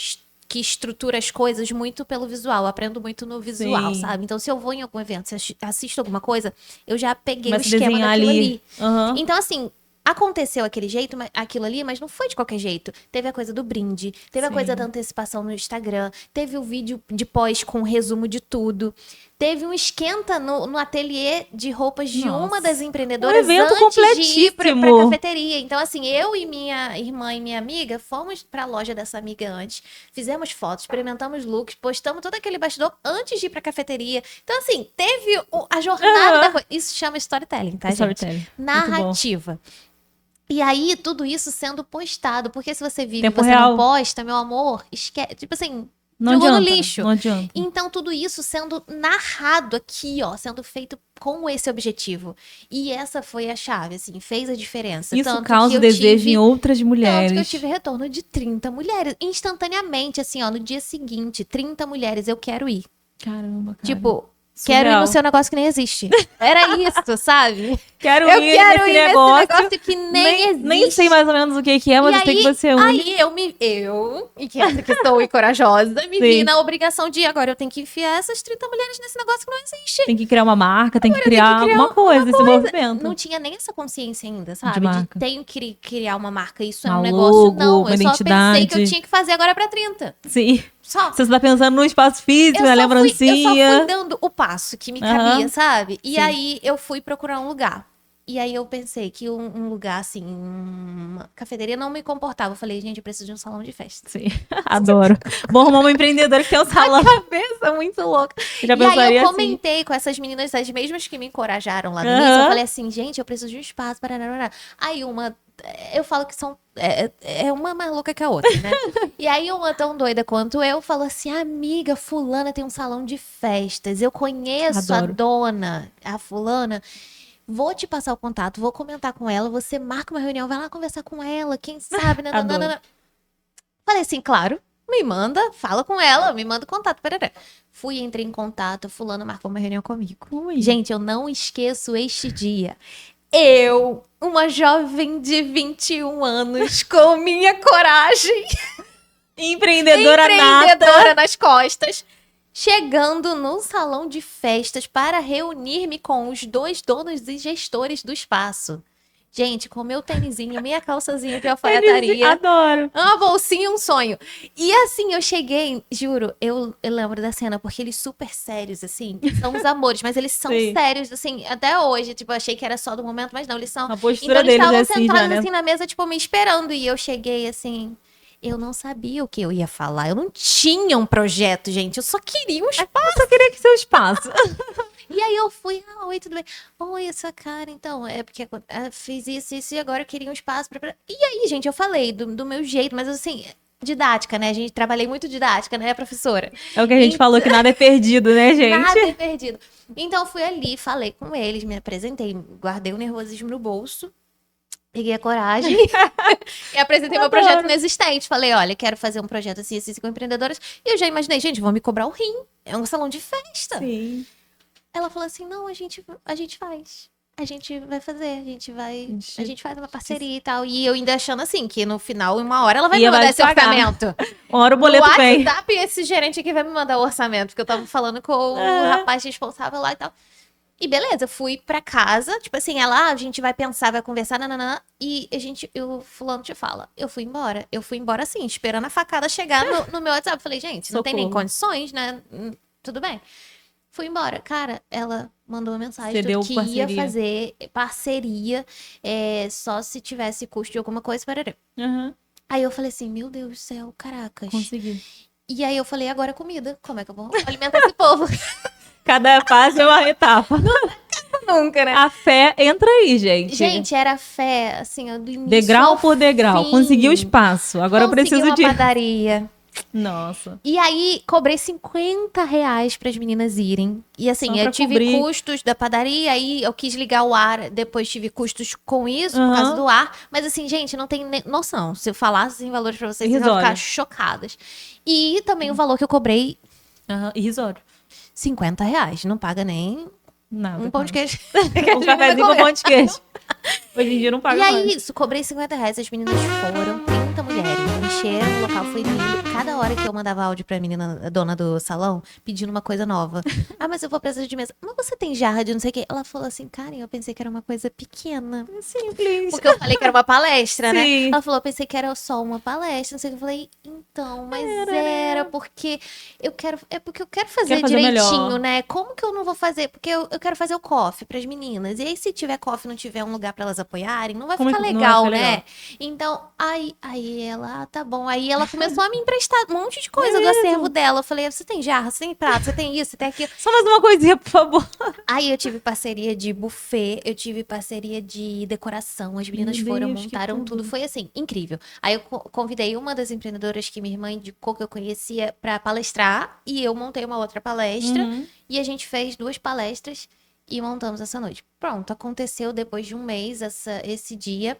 que estrutura as coisas muito pelo visual, eu aprendo muito no visual, Sim. sabe? Então se eu vou em algum evento, se eu assisto alguma coisa, eu já peguei Começa o a esquema desenhar daquilo ali. ali. Aham. Então, assim, aconteceu aquilo ali, mas não foi de qualquer jeito. Teve a coisa do brinde, teve a Sim. coisa da antecipação no Instagram, teve o vídeo de pós com resumo de tudo. Teve um esquenta no ateliê de roupas de Nossa. uma das empreendedoras Um evento antes de ir pra completíssimo. cafeteria. Então, assim, eu e minha irmã e minha amiga fomos pra loja dessa amiga antes, fizemos fotos, experimentamos looks, postamos todo aquele bastidor antes de ir pra cafeteria. Então, assim, teve a jornada Aham. da coisa. Isso chama storytelling, tá, gente? Storytelling. Muito bom. Narrativa. E aí, tudo isso sendo postado. Porque se você vive e Tempo você real. não posta, meu amor, esquece. Tipo assim, Não jogou no adianta. lixo. Não adianta. Então, tudo isso sendo narrado aqui, ó, sendo feito com esse objetivo. E essa foi a chave, assim, fez a diferença. Isso Tanto causa que eu desejo em tive- outras Tanto mulheres. que eu tive retorno de 30 mulheres. Instantaneamente, assim, ó, no dia seguinte, 30 mulheres, eu quero ir. Caramba, cara. Tipo, Surreal. quero ir no seu negócio que nem existe. Era isso, sabe? Quero Eu ir quero nesse ir negócio. nesse negócio que nem existe. Nem sei mais ou menos o que é, mas E eu sei que você une. Aí e que sou e corajosa, me vi Sim. na obrigação de agora eu tenho que enfiar essas 30 mulheres nesse negócio que não existe. Tem que criar uma marca, tem que Agora eu tenho criar que criar alguma coisa, esse movimento. Não tinha nem essa consciência ainda, sabe? De marca. tenho que criar uma marca, isso é Uma um negócio. logo, Não, uma eu só pensei que eu identidade. tinha que fazer agora pra 30. Sim. Só. Você tá pensando no espaço físico, na Eu só lembrancinha. fui dando o passo que me cabia, Aham. sabe? E Sim. aí eu fui procurar um lugar. E aí eu pensei que um lugar assim, uma cafeteria não me comportava. Eu falei, gente, eu preciso de um salão de festa. Sim, adoro. Vou arrumar uma empreendedora que tem um salão. Cabeça muito louca. Já E aí pensaria eu assim. comentei com essas meninas, as mesmas que me encorajaram lá no início. Eu falei assim, gente, eu preciso de um espaço. Parará. Aí eu falo que são. É uma mais louca que a outra, né? E aí uma tão doida quanto eu falou assim: amiga, fulana tem um salão de festas. Eu conheço Adoro. a dona, a fulana. Vou te passar o contato, vou comentar com ela. Você marca uma reunião, vai lá conversar com ela. Quem sabe, né? Adoro. Falei assim, claro. Me manda, fala com ela, me manda o contato. Parará. Fui, entrei em contato, fulano marcou uma reunião comigo. Ui. Gente, eu não esqueço este dia. Eu, uma jovem de 21 anos, com minha coragem, Empreendedora nata. empreendedora nas costas, chegando no salão de festas para reunir-me com os 2 donos e gestores do espaço. Gente, com meu tênisinho, minha calçazinha de alfaiataria. Adoro. Uma bolsinha, um sonho. E assim, eu cheguei, juro, eu lembro da cena, porque eles super sérios, assim, são os amores, mas eles são Sim. sérios, assim, até hoje, tipo, eu achei que era só do momento, mas não, eles são. A postura Então eles deles estavam é assim sentados já, né? assim na mesa, tipo, me esperando, e eu cheguei assim, eu não sabia o que eu ia falar, eu não tinha um projeto, gente, eu só queria um espaço. Eu só queria que seu espaço. E aí eu fui, oi, tudo bem? Oi, essa cara, então, é porque fiz isso e agora eu queria um espaço pra... E aí, gente, eu falei do meu jeito, mas assim, didática, né? A gente trabalhei muito didática, né, professora? É o que a gente falou, que nada é perdido, né, gente? Nada é perdido. Então, eu fui ali, falei com eles, me apresentei, guardei o nervosismo no bolso, peguei a coragem e apresentei meu projeto inexistente. Falei, olha, quero fazer um projeto assim com empreendedoras. E eu já imaginei, gente, vão me cobrar o rim. É um salão de festa. Sim. Ela falou assim, não, a gente faz. A gente vai fazer, a gente faz uma parceria e tal. E eu ainda achando assim, que no final, em uma hora, ela vai me mandar esse orçamento. Uma hora o boleto no vem. WhatsApp, esse gerente aqui vai me mandar o orçamento, porque eu tava falando com o rapaz responsável lá e tal. E beleza, eu fui pra casa, tipo assim, ela, a gente vai pensar, vai conversar, nananã, e o fulano te fala, eu fui embora assim, esperando a facada chegar no meu WhatsApp. Falei, gente, não tem nem condições, né? Tudo bem. Fui embora. Cara, ela mandou uma mensagem que ia fazer parceria só se tivesse custo de alguma coisa. Uhum. Aí eu falei assim, meu Deus do céu, caracas. Consegui. E aí eu falei, agora comida. Como é que eu vou alimentar esse povo? Cada fase é uma etapa. Nunca, né? A fé entra aí, gente. Gente, era fé, assim, do início degrau por degrau. fim. Conseguiu espaço. Agora eu preciso uma de... padaria. Nossa. E aí, cobrei R$50 para as meninas irem. E assim, eu tive custos da padaria, aí eu quis ligar o ar, depois tive custos com isso, por causa do ar. Mas assim, gente, não tem noção. Se eu falasse em valores para vocês, vocês vão ficar chocadas. E também o valor que eu cobrei... Irrisório. R$50. Não paga nem... Nada. Um pão de queijo. Um cafezinho com pão de queijo. Hoje em dia não paga mais. E aí, isso, cobrei R$50. As meninas foram, 30 mulheres. Encheram, o local foi lindo. Cada hora que eu mandava áudio pra menina, a dona do salão, pedindo uma coisa nova. Mas eu vou precisar de mesa. Mas você tem jarra de não sei o quê? Ela falou assim, Karen, eu pensei que era uma coisa pequena. Simples. Porque eu falei que era uma palestra, né? Sim. Ela falou, eu pensei que era só uma palestra. Não sei o que. Eu falei, então, mas era porque eu quero... É porque eu quero fazer direitinho, né? Como que eu não vou fazer? Porque eu quero fazer o coffee pras meninas. E aí, se tiver coffee e não tiver um lugar pra elas apoiarem, não vai ficar legal, né? Então, aí ela, tá bom. Aí ela começou a me emprestar um monte de coisa do acervo dela. Eu falei, você tem jarra, você tem prato, você tem isso, você tem aquilo. Só mais uma coisinha, por favor. Aí eu tive parceria de buffet, eu tive parceria de decoração. As meninas foram, montaram tudo. Foi assim, incrível. Aí eu convidei uma das empreendedoras que minha irmã indicou, que eu conhecia, pra palestrar. E eu montei uma outra palestra. E a gente fez 2 palestras e montamos essa noite. Pronto, aconteceu depois de um mês esse dia.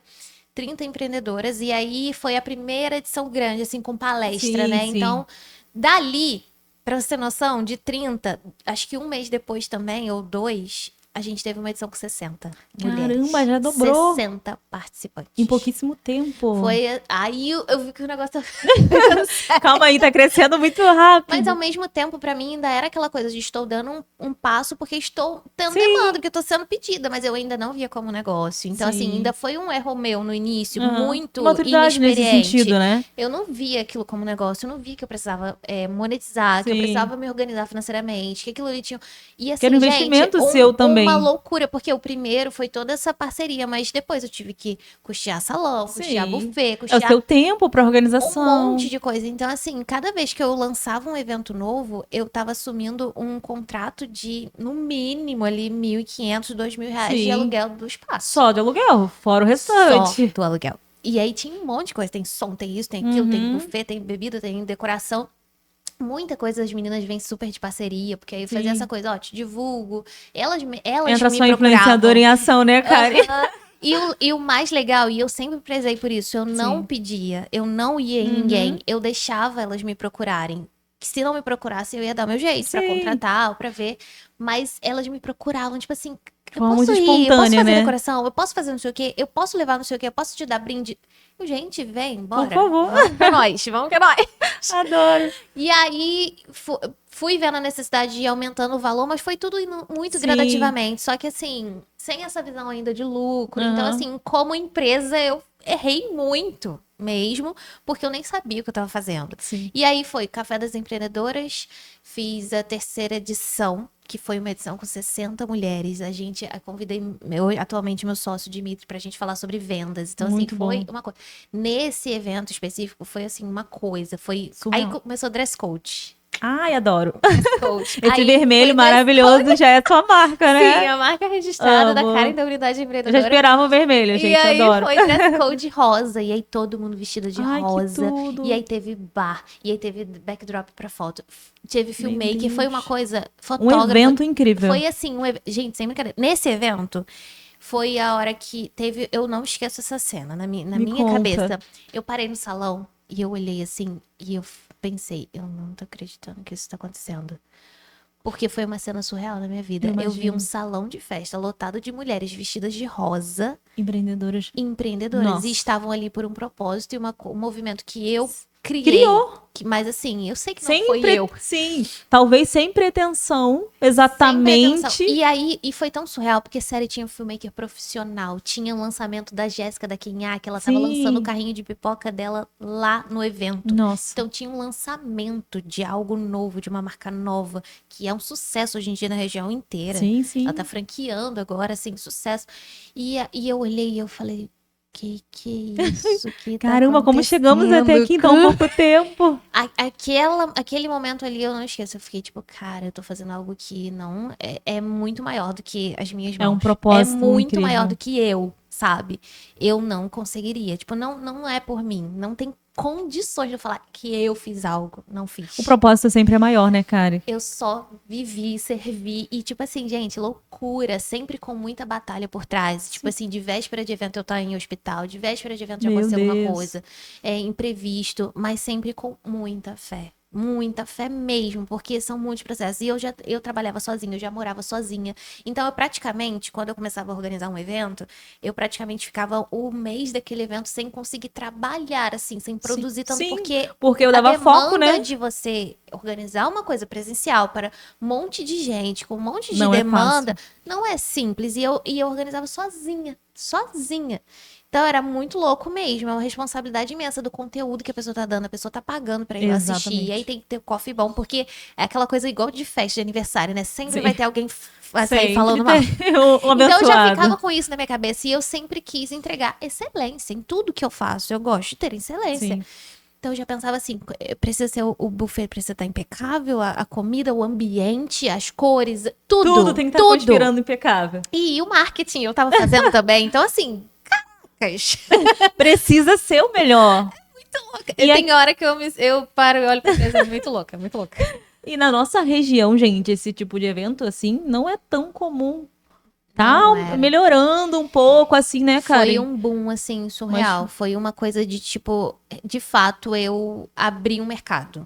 30 empreendedoras, e aí foi a primeira edição grande, assim, com palestra, né? Sim. Então, dali, pra você ter noção, de 30, acho que um mês depois também, ou 2, a gente teve uma edição com 60 mulheres. Caramba, já dobrou. 60 participantes. Em pouquíssimo tempo. Foi, aí eu vi que o negócio... Calma aí, tá crescendo muito rápido. Mas ao mesmo tempo, pra mim, ainda era aquela coisa de estou dando um passo porque estou tendo demanda, porque eu tô sendo pedida, mas eu ainda não via como negócio. Então, assim, ainda foi um erro meu no início, muito inexperiente. Nesse sentido, né? Eu não via aquilo como negócio, eu não via que eu precisava monetizar, que eu precisava me organizar financeiramente, que aquilo ali tinha... E assim, que era um investimento seu também, uma loucura, porque o primeiro foi toda essa parceria, mas depois eu tive que custear salão, custear buffet, É o custear seu tempo pra um organização. monte de coisa. Então, assim, cada vez que eu lançava um evento novo, eu tava assumindo um contrato de, no mínimo, ali, R$ 1.500, R$ 2.000 de Sim. aluguel do espaço. Só de aluguel, fora o restante. Só do aluguel. E aí tinha um monte de coisa. Tem som, tem isso, tem aquilo, tem buffet, tem bebida, tem decoração. Muita coisa as meninas vêm super de parceria, porque aí eu fazia Sim. essa coisa, ó, te divulgo. Elas Entra me sua procuravam. influenciadora em ação, né, Karen? Aham. E o mais legal, e eu sempre prezei por isso, eu não Sim. pedia, eu não ia em ninguém, eu deixava elas me procurarem. Que se não me procurassem, eu ia dar meu jeito pra Sim. contratar ou pra ver. Mas elas me procuravam, tipo assim, eu Forma posso muito ir, eu posso espontânea, fazer né? decoração, eu posso fazer não sei o quê, eu posso levar não sei o quê, eu posso te dar brinde. Eu, gente, vem, bora. Por favor. Vamos que é nóis, vamos que é nóis. Adoro. E aí, fui vendo a necessidade de ir aumentando o valor, mas foi tudo indo muito Sim. gradativamente. Só que, assim, sem essa visão ainda de lucro. Então, Aham. assim, como empresa, eu errei muito mesmo, porque eu nem sabia o que eu estava fazendo. Sim. E aí foi Café das Empreendedoras, fiz a terceira edição, que foi uma edição com 60 mulheres. Eu convidei atualmente meu sócio Dimitri pra gente falar sobre vendas. Então, Muito assim, foi bom. uma coisa. Nesse evento específico, foi assim, uma coisa. Aí Surreal. começou o dress code. Ai, adoro. Coach. Esse Aí vermelho foi dress maravilhoso já é sua marca, né? Sim, a marca registrada da Amo. Karen da Unidade Eu já Empreendedora. esperava o vermelho, E gente. aí Adoro. foi dress code rosa. E aí todo mundo vestido de Ai, que rosa. tudo. E aí teve bar. E aí teve backdrop pra foto. Teve Meu filmmaker. Foi uma Deus. coisa. Um Fotógrafo. evento incrível. Foi assim, gente, sem brincadeira. Nesse evento, foi a hora que teve. Eu não esqueço essa cena na Me minha conta. cabeça. Eu parei no salão e eu olhei assim e eu pensei, eu não tô acreditando que isso tá acontecendo. Porque foi uma cena surreal na minha vida. Eu Eu vi um imagino. salão de festa lotado de mulheres vestidas de rosa, Empreendedoras. empreendedoras. Nossa. E estavam ali por um propósito e um movimento que eu criei. Criou. Mas assim, eu sei que não Sem foi eu. Sim. Talvez sem pretensão, Sem exatamente. pretensão. E aí, foi tão surreal, porque a série tinha um filmmaker profissional, tinha o lançamento da Jéssica da Quinhá, que ela tava Sim. lançando o carrinho de pipoca dela lá no evento. Nossa. Então tinha um lançamento de algo novo, de uma marca nova, que é um sucesso hoje em dia na região inteira. Sim, sim. Ela tá franqueando agora, assim, sucesso. E eu olhei e eu falei, que é isso que tá Caramba, como chegamos até aqui em tão pouco tempo. Aquele momento ali eu não esqueço. Eu fiquei tipo, cara, eu tô fazendo algo que não é muito maior do que as minhas mãos. É um propósito É muito incrível. maior do que eu, sabe? Eu não conseguiria. Tipo, não é por mim. Não tem condições de eu falar que eu fiz algo. Não fiz. O propósito sempre é maior, né, Karen? Eu só vivi, servi e, tipo assim, gente, loucura, sempre com muita batalha por trás. Tipo assim, de véspera de evento eu estar em hospital, de véspera de evento já Meu acontecer alguma Deus. coisa, imprevisto, mas sempre com muita fé. Muita fé mesmo, porque são muitos processos. E eu trabalhava sozinha, eu já morava sozinha. Então, eu praticamente, quando eu começava a organizar um evento, eu praticamente ficava o mês daquele evento sem conseguir trabalhar, assim, sem produzir tanto. sim, Porque eu dava foco, né? de você organizar uma coisa presencial para um monte de gente, com um monte de Não é demanda, fácil. não é simples. E eu organizava sozinha. Então era muito louco mesmo, é uma responsabilidade imensa do conteúdo que a pessoa tá dando, a pessoa tá pagando pra ir lá assistir. Exatamente. E aí tem que ter coffee bom, porque é aquela coisa igual de festa de aniversário, né? Sempre Sim. vai ter alguém vai sair Sempre falando mal. tem o Então eu já abençoado. ficava com isso na minha cabeça e eu sempre quis entregar excelência em tudo que eu faço. Eu gosto de ter excelência. Sim. Então eu já pensava assim, precisa ser o buffet precisa estar impecável, a comida, o ambiente, as cores, Tudo tem que estar conspirando impecável. E o marketing eu tava fazendo também. Então assim, caracas. Precisa ser o melhor. E Tem hora que eu paro e olho pra trás, é muito louca, muito louca. E na nossa região, gente, esse tipo de evento, assim, não é tão comum. Tá Não era. melhorando um pouco, assim, né, Karen? Foi um boom, assim, surreal. Foi uma coisa de, tipo, de fato, eu abri um mercado.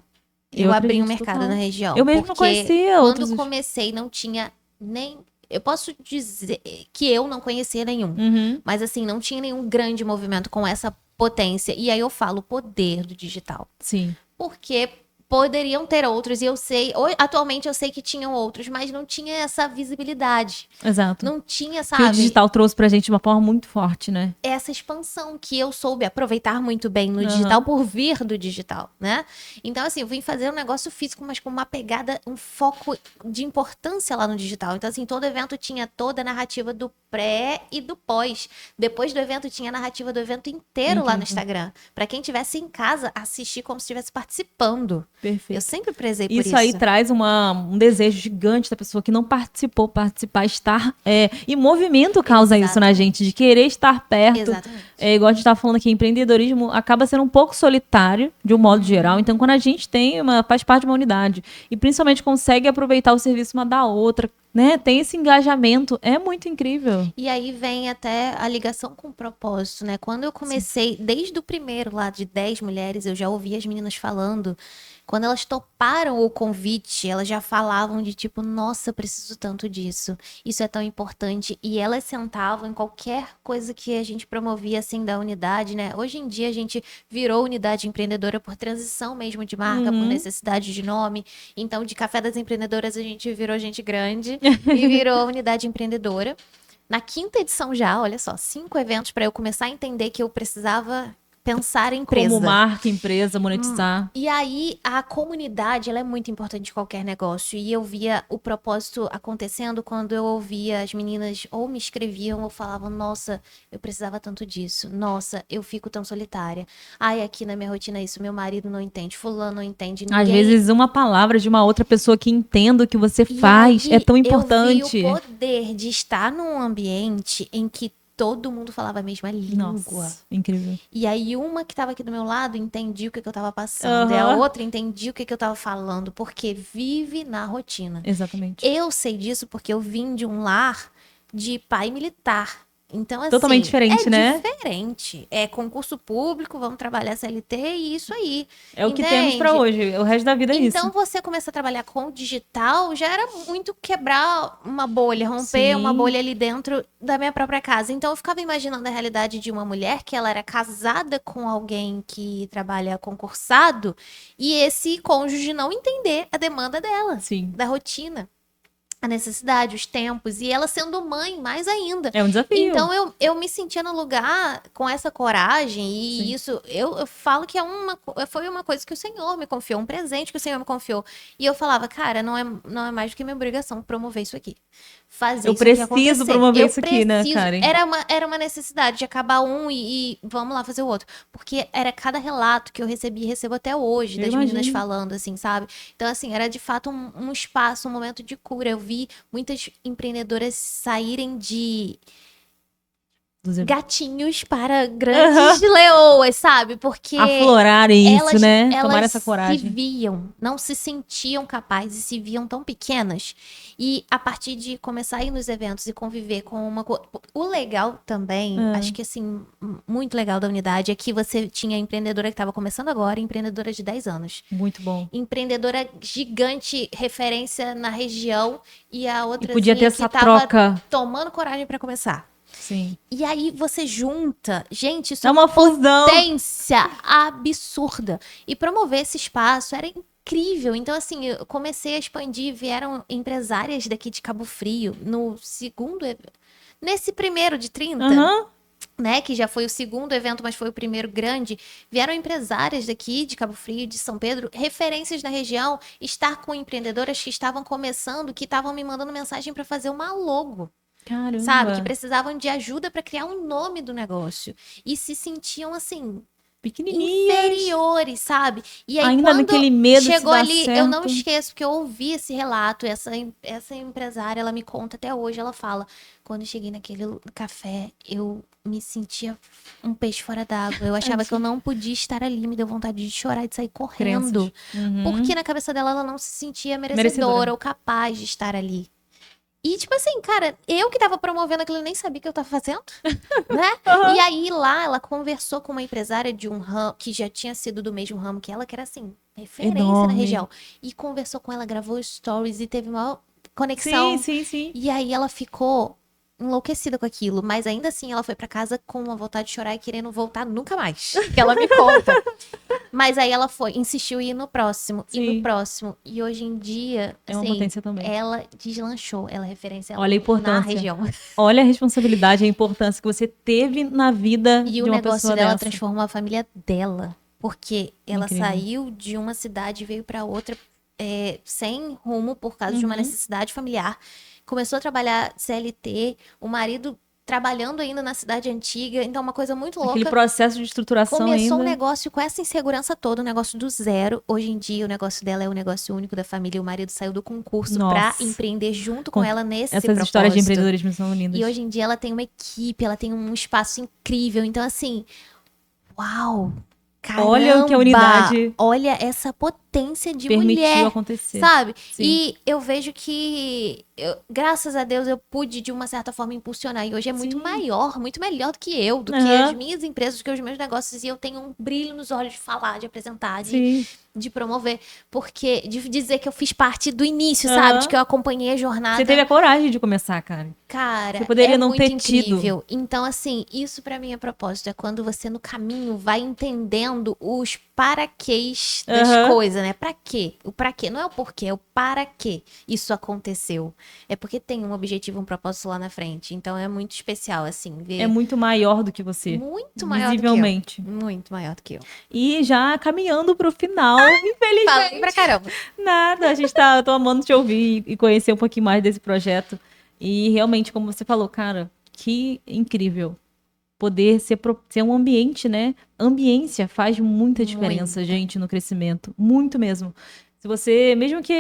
Eu abri um acredito mercado total. na região. Eu mesmo não porque conhecia quando outros. comecei, não tinha nem... Eu posso dizer que eu não conhecia nenhum. Uhum. Mas, assim, não tinha nenhum grande movimento com essa potência. E aí eu falo o poder do digital. Sim. Porque poderiam ter outros, e eu sei, atualmente eu sei que tinham outros, mas não tinha essa visibilidade. Exato. Não tinha, Que o sabe, digital trouxe pra gente de uma forma muito forte, né? essa expansão que eu soube aproveitar muito bem no Aham. digital por vir do digital, né? Então, assim, eu vim fazer um negócio físico, mas com uma pegada, um foco de importância lá no digital. Então, assim, todo evento tinha toda a narrativa do pré e do pós. Depois do evento tinha a narrativa do evento inteiro lá no Incrível. Instagram. Pra quem estivesse em casa, assistir como se estivesse participando. Eu Perfeito. sempre prezei por Isso isso. aí traz um desejo gigante da pessoa que não participou, participar, estar. E movimento causa isso na Exatamente. gente, de querer estar perto. Exatamente. Igual a gente estava falando aqui, empreendedorismo acaba sendo um pouco solitário, de um modo geral. Então, quando a gente faz parte de uma unidade e principalmente consegue aproveitar o serviço uma da outra, né? Tem esse engajamento, é muito incrível. E aí vem até a ligação com o propósito, né? Quando eu comecei, desde o primeiro lá de 10 mulheres, eu já ouvi as meninas falando. Quando elas toparam o convite, elas já falavam de tipo, nossa, eu preciso tanto disso. Isso é tão importante. E elas sentavam em qualquer coisa que a gente promovia assim da unidade, né? Hoje em dia a gente virou unidade empreendedora por transição mesmo de marca, por necessidade de nome. Então, de Café das Empreendedoras, a gente virou gente grande e virou unidade empreendedora. Na quinta edição já, olha só, 5 eventos para eu começar a entender que eu precisava pensar em empresa. Como marca, empresa, monetizar. E aí, a comunidade, ela é muito importante em qualquer negócio. E eu via o propósito acontecendo quando eu ouvia as meninas ou me escreviam ou falavam, nossa, eu precisava tanto disso. Nossa, eu fico tão solitária. Ai, aqui na minha rotina isso, meu marido não entende, fulano não entende, ninguém... Às vezes uma palavra de uma outra pessoa que entenda o que você faz aí, é tão importante. eu vi o poder de estar num ambiente em que todo mundo falava a mesma língua. Nossa, incrível. E aí uma que estava aqui do meu lado entendia o que eu estava passando. E a outra entendia o que eu estava falando. Porque vive na rotina. Exatamente. Eu sei disso porque eu vim de um lar de pai militar. Então, assim, Totalmente diferente, né? diferente. É concurso público, vamos trabalhar CLT e isso aí. É o que temos pra Entende? hoje. O resto da vida é Então, isso. você começa a trabalhar com o digital, já era muito quebrar uma bolha, romper uma Sim. bolha ali dentro da minha própria casa. Então, eu ficava imaginando a realidade de uma mulher que ela era casada com alguém que trabalha concursado e esse cônjuge não entender a demanda dela, Sim. da rotina, a necessidade, os tempos, e ela sendo mãe, mais ainda. É um desafio. Então eu me sentia no lugar com essa coragem e Sim. isso eu falo que foi uma coisa que o Senhor me confiou, um presente que o Senhor me confiou. E eu falava, cara, não é mais do que minha obrigação promover isso aqui. Fazer Eu isso aqui preciso acontecer. promover Eu isso aqui, né, preciso. Karen? Era uma necessidade de acabar um e vamos lá fazer o outro. Porque era cada relato que eu recebi e recebo até hoje Eu das meninas imagino. falando, assim, sabe? Então, assim, era de fato um espaço, um momento de cura. Eu vi muitas empreendedoras saírem de gatinhos para grandes leoas, sabe? Porque Aflorarem isso, né? elas Tomar essa se coragem. viam, não se sentiam capazes e se viam tão pequenas. E a partir de começar a ir nos eventos e conviver com uma... O legal também, acho que assim, muito legal da unidade, é que você tinha empreendedora que estava começando agora, e empreendedora de 10 anos. Muito bom. Empreendedora gigante, referência na região, e a outra E podia ter que essa tava troca. tomando coragem para começar. Sim. E aí você junta, gente, isso É uma fusão. potência absurda. E promover esse espaço era incrível. Então, assim, eu comecei a expandir, vieram empresárias daqui de Cabo Frio no segundo, nesse primeiro de 30. Aham. Né, que já foi o segundo evento, mas foi o primeiro grande, vieram empresárias daqui de Cabo Frio, de São Pedro, referências na região, estar com empreendedoras que estavam começando, que estavam me mandando mensagem para fazer uma logo. Caramba. Sabe? Que precisavam de ajuda para criar um nome do negócio. E se sentiam, assim, Pequenininhas. inferiores, sabe? E aí, Ainda quando naquele medo de chegou dar ali, eu não certo. esqueço, porque eu ouvi esse relato. Essa empresária, ela me conta até hoje. Ela fala: quando eu cheguei naquele café, eu me sentia um peixe fora d'água. Eu achava que eu não podia estar ali, me deu vontade de chorar e de sair correndo. Porque na cabeça dela, ela não se sentia merecedora ou capaz de estar ali. E, tipo assim, cara, eu que tava promovendo aquilo, eu nem sabia o que eu tava fazendo, né? E aí, lá, ela conversou com uma empresária de um ramo, que já tinha sido do mesmo ramo que ela, que era, assim, referência na Enorme. região. E conversou com ela, gravou stories e teve uma conexão. Sim. E aí, ela ficou enlouquecida com aquilo, mas ainda assim ela foi pra casa com uma vontade de chorar e querendo voltar nunca mais, que ela me conta. Mas aí ela insistiu em ir no próximo, e Sim. no próximo. E hoje em dia, É uma assim, potência também. ela deslanchou, ela é referência Olha a na importância. região. Olha a responsabilidade, a importância que você teve na vida E de o uma negócio pessoa dela dessa. transformou a família dela, porque ela Incrível. saiu de uma cidade e veio pra outra sem rumo por causa de uma Uhum. necessidade familiar. Começou a trabalhar CLT, o marido trabalhando ainda na cidade antiga, então uma coisa muito louca. Aquele processo de estruturação Começou um ainda. negócio com essa insegurança toda, um negócio do zero. Hoje em dia, o negócio dela é o negócio único da família. O marido saiu do concurso pra Nossa. empreender junto com ela nesse Essas propósito. histórias de empreendedorismo são lindas. E hoje em dia ela tem uma equipe, ela tem um espaço incrível. Então, assim, uau! Caramba, Olha o que a unidade olha essa potência de permitiu mulher, acontecer. sabe? Sim. E eu vejo que, graças a Deus, eu pude, de uma certa forma, impulsionar. E hoje é muito Sim. maior, muito melhor do que eu, do que Aham. as minhas empresas, do que os meus negócios. E eu tenho um brilho nos olhos de falar, de apresentar, Sim. de promover. Porque, de dizer que eu fiz parte do início, Aham. sabe? De que eu acompanhei a jornada. Você teve a coragem de começar, cara. Cara, Você poderia é não muito ter tido. incrível. Então, assim, isso pra mim é propósito. É quando você no caminho vai entendendo os paraquês das Aham. coisas, né? Pra quê? O pra quê. Não é o porquê, é o para quê isso aconteceu. É porque tem um objetivo, um propósito lá na frente. Então é muito especial, assim, ver. É muito maior do que você. Muito maior do que Visivelmente. eu. Muito maior do que eu. E já caminhando pro final, Falei infelizmente. pra caramba. Nada, eu tô amando te ouvir e conhecer um pouquinho mais desse projeto. E realmente, como você falou, cara, que incrível. Poder ser um ambiente, né? Ambiência faz muita diferença, gente, no crescimento. Muito mesmo. Se você, mesmo que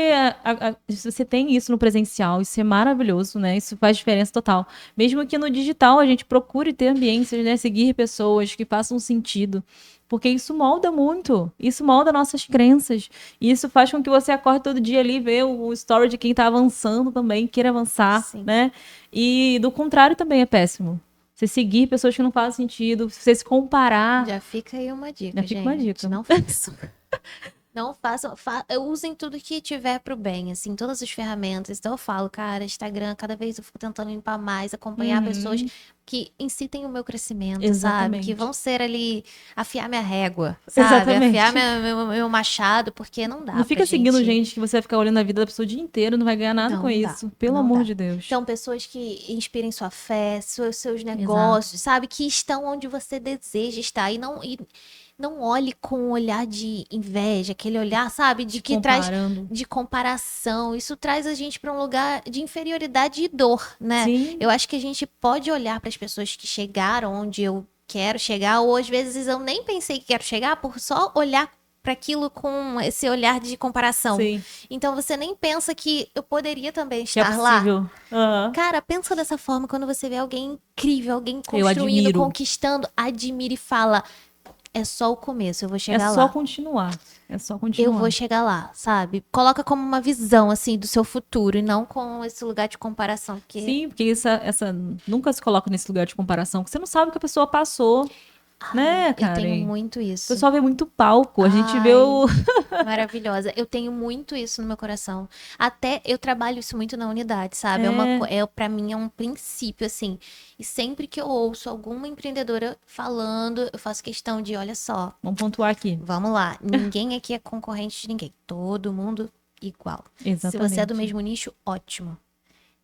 se você tem isso no presencial, isso é maravilhoso, né? Isso faz diferença total. Mesmo que no digital a gente procure ter ambiências, né? Seguir pessoas que façam sentido. Porque isso molda muito. Isso molda nossas crenças. E isso faz com que você acorde todo dia ali e vê o story de quem tá avançando também, queira avançar, Sim. né? E do contrário também é péssimo. Você seguir pessoas que não fazem sentido, você se comparar. Já fica aí uma dica, Já fica gente. uma dica. Não façam. Não façam, usem tudo que tiver pro bem, assim, todas as ferramentas. Então eu falo, cara, Instagram, cada vez eu fico tentando limpar mais, acompanhar pessoas que incitem o meu crescimento, Exatamente. sabe? Que vão ser ali, afiar minha régua, sabe? Exatamente. Afiar meu machado, porque não dá Não fica pra seguindo gente que você vai ficar olhando a vida da pessoa o dia inteiro, não vai ganhar nada Não com dá, isso. Pelo não amor dá. de Deus. Então, pessoas que inspirem sua fé, seus negócios, sabe? Que estão onde você deseja estar. E não olhe com um olhar de inveja, aquele olhar, sabe? De que traz Comparando. de comparação. Isso traz a gente para um lugar de inferioridade e dor, né? Sim. Eu acho que a gente pode olhar para as pessoas que chegaram onde eu quero chegar, ou às vezes eu nem pensei que quero chegar, por só olhar para aquilo com esse olhar de comparação. Sim. Então você nem pensa que eu poderia também Que é estar lá. possível. Aham. Cara, pensa dessa forma quando você vê alguém incrível, alguém Eu construindo, admiro. conquistando, admira e fala: é só o começo, eu vou É chegar só lá. continuar. É só Eu continuar. vou chegar lá, sabe? Coloca como uma visão, assim, do seu futuro e não com esse lugar de comparação. Que... Sim, porque essa nunca se coloca nesse lugar de comparação, porque você não sabe o que a pessoa passou, né, cara? Eu tenho E muito o isso. pessoal vê muito palco, a gente Ai. vê o... Maravilhosa. Eu tenho muito isso no meu coração. Até eu trabalho isso muito na unidade, sabe? Pra mim é um princípio, assim. E sempre que eu ouço alguma empreendedora falando, eu faço questão de, olha só, Vamos pontuar aqui. vamos lá. Ninguém aqui é concorrente de ninguém. Todo mundo igual. Exatamente. Se você é do mesmo nicho, ótimo.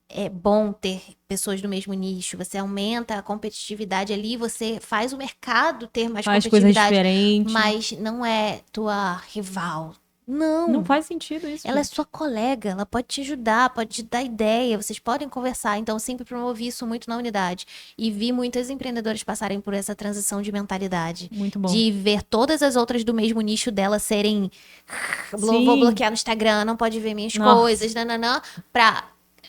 É bom ter pessoas do mesmo nicho. Você aumenta a competitividade ali, você faz o mercado ter mais Faz coisas competitividade. diferentes. Mas não é tua rival. Não. Não faz sentido isso. Ela é gente. sua colega, ela pode te ajudar, pode te dar ideia, vocês podem conversar. Então, eu sempre promovi isso muito na unidade. E vi muitas empreendedoras passarem por essa transição de mentalidade. Muito bom. De ver todas as outras do mesmo nicho dela serem. Sim. Vou bloquear no Instagram, não pode ver minhas Nossa. coisas, nananã. Pra.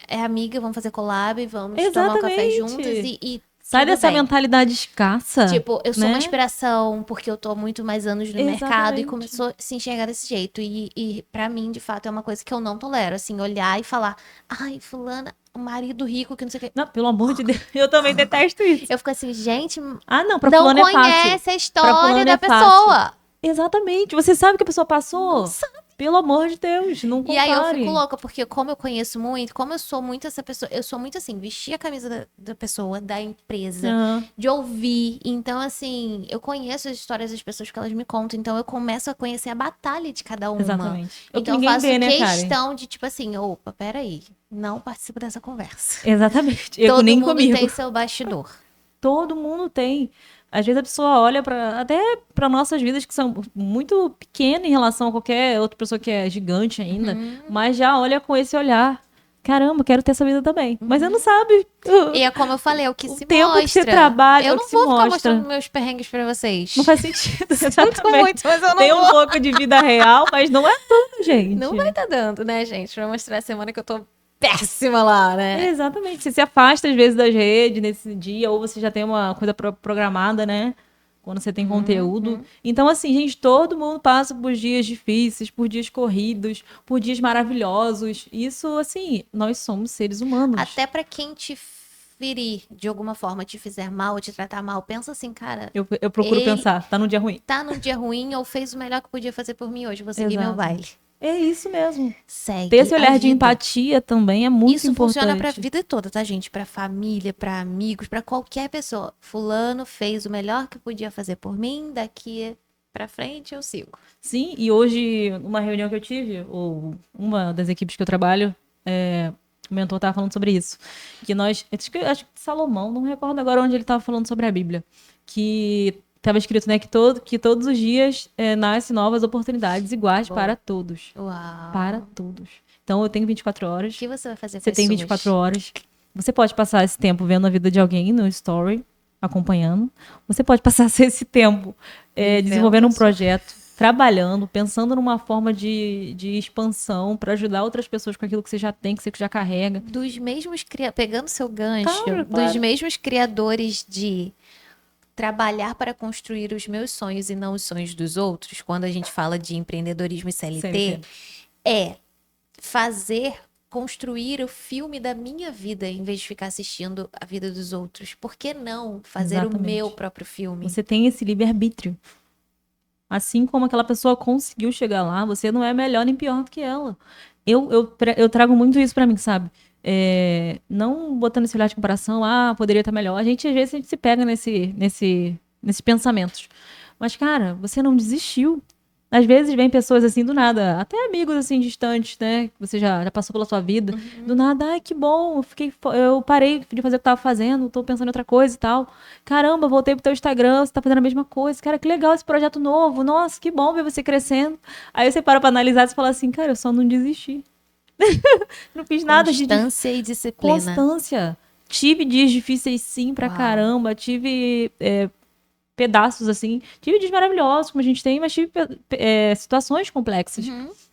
É amiga, vamos fazer collab, vamos tomar um café Exatamente. juntas e Sai tudo dessa bem. mentalidade escassa. Tipo, eu sou né? uma inspiração porque eu tô há muito mais anos no mercado e Exatamente. começou a se enxergar desse jeito. E pra mim, de fato, é uma coisa que eu não tolero. Assim, olhar e falar, ai, fulana, o marido rico que não sei o quê. Não, pelo amor de Deus, eu também detesto isso. Eu fico assim, gente, Ah, não, pra não fulano é fácil. conhece a história fulano da é fácil. pessoa. Exatamente. Você sabe o que a pessoa passou? Não sabe. Pelo amor de Deus, não compare. E aí eu fico louca, porque como eu conheço muito, como eu sou muito essa pessoa, eu sou muito assim, vestir a camisa da pessoa, da empresa, de ouvir. Então, assim, eu conheço as histórias das pessoas que elas me contam, então eu começo a conhecer a batalha de cada uma. Exatamente. Então eu ninguém faço vê, né, questão de, tipo assim, opa, peraí, não participo dessa conversa. Exatamente. Todo nem mundo comigo. tem seu bastidor. Todo mundo tem. Às vezes a pessoa olha até para nossas vidas que são muito pequenas em relação a qualquer outra pessoa que é gigante ainda, mas já olha com esse olhar. Caramba, quero ter essa vida também. Mas você não sabe. E é como eu falei, é o que se tempo mostra. Que você trabalha, eu não não vou ficar mostra. mostrando meus perrengues pra vocês. Não faz sentido. Sinto muito, mas eu não Tem vou. um pouco de vida real, mas não é tudo, gente. Não vai estar dando, né, gente? Pra mostrar a semana que eu tô péssima lá, né? Exatamente. Você se afasta, às vezes, das redes nesse dia, ou você já tem uma coisa programada, né? Quando você tem conteúdo. Então, assim, gente, todo mundo passa por dias difíceis, por dias corridos, por dias maravilhosos. Isso, assim, nós somos seres humanos. Até pra quem te ferir de alguma forma, te fizer mal, te tratar mal, pensa assim, cara. Eu procuro pensar, tá num dia ruim. Tá num dia ruim ou fez o melhor que podia fazer por mim hoje, vou seguir meu baile. É isso mesmo. Segue. Ter esse olhar de empatia também é muito isso importante. Isso funciona pra vida toda, tá, gente? Pra família, pra amigos, pra qualquer pessoa. Fulano fez o melhor que podia fazer por mim, daqui pra frente eu sigo. Sim, e hoje, uma reunião que eu tive, ou uma das equipes que eu trabalho, o mentor estava falando sobre isso. Que acho que Salomão, não me recordo agora onde ele estava falando sobre a Bíblia, que estava escrito, né, que todos os dias nascem novas oportunidades iguais para todos. Uau. Para todos. Então, eu tenho 24 horas. O que você vai fazer com Você tem 24 horas. Você pode passar esse tempo vendo a vida de alguém no story, acompanhando. Você pode passar esse tempo desenvolvendo um projeto, trabalhando, pensando numa forma de expansão para ajudar outras pessoas com aquilo que você já tem, que você já carrega. Pegando seu gancho, dos mesmos criadores de trabalhar para construir os meus sonhos e não os sonhos dos outros, quando a gente fala de empreendedorismo e CLT, é construir o filme da minha vida em vez de ficar assistindo a vida dos outros. Por que não fazer o meu próprio filme? Você tem esse livre-arbítrio. Assim como aquela pessoa conseguiu chegar lá, você não é melhor nem pior do que ela. Eu trago muito isso pra mim, sabe? Não botando esse olhar de comparação, poderia estar melhor. Às vezes a gente se pega nesses pensamentos. Mas, cara, você não desistiu. Às vezes vem pessoas assim do nada, até amigos assim distantes, né? Que você já passou pela sua vida. Do nada, que bom, eu parei de fazer o que eu tava fazendo, tô pensando em outra coisa e tal. Caramba, voltei pro teu Instagram, você tá fazendo a mesma coisa. Cara, que legal esse projeto novo. Nossa, que bom ver você crescendo. Aí você para pra analisar e fala assim, cara, eu só não desisti. Não fiz nada de... Constância e disciplina. Constância. Tive dias difíceis sim pra caramba. Tive pedaços assim. Tive dias maravilhosos, como a gente tem, mas tive situações complexas.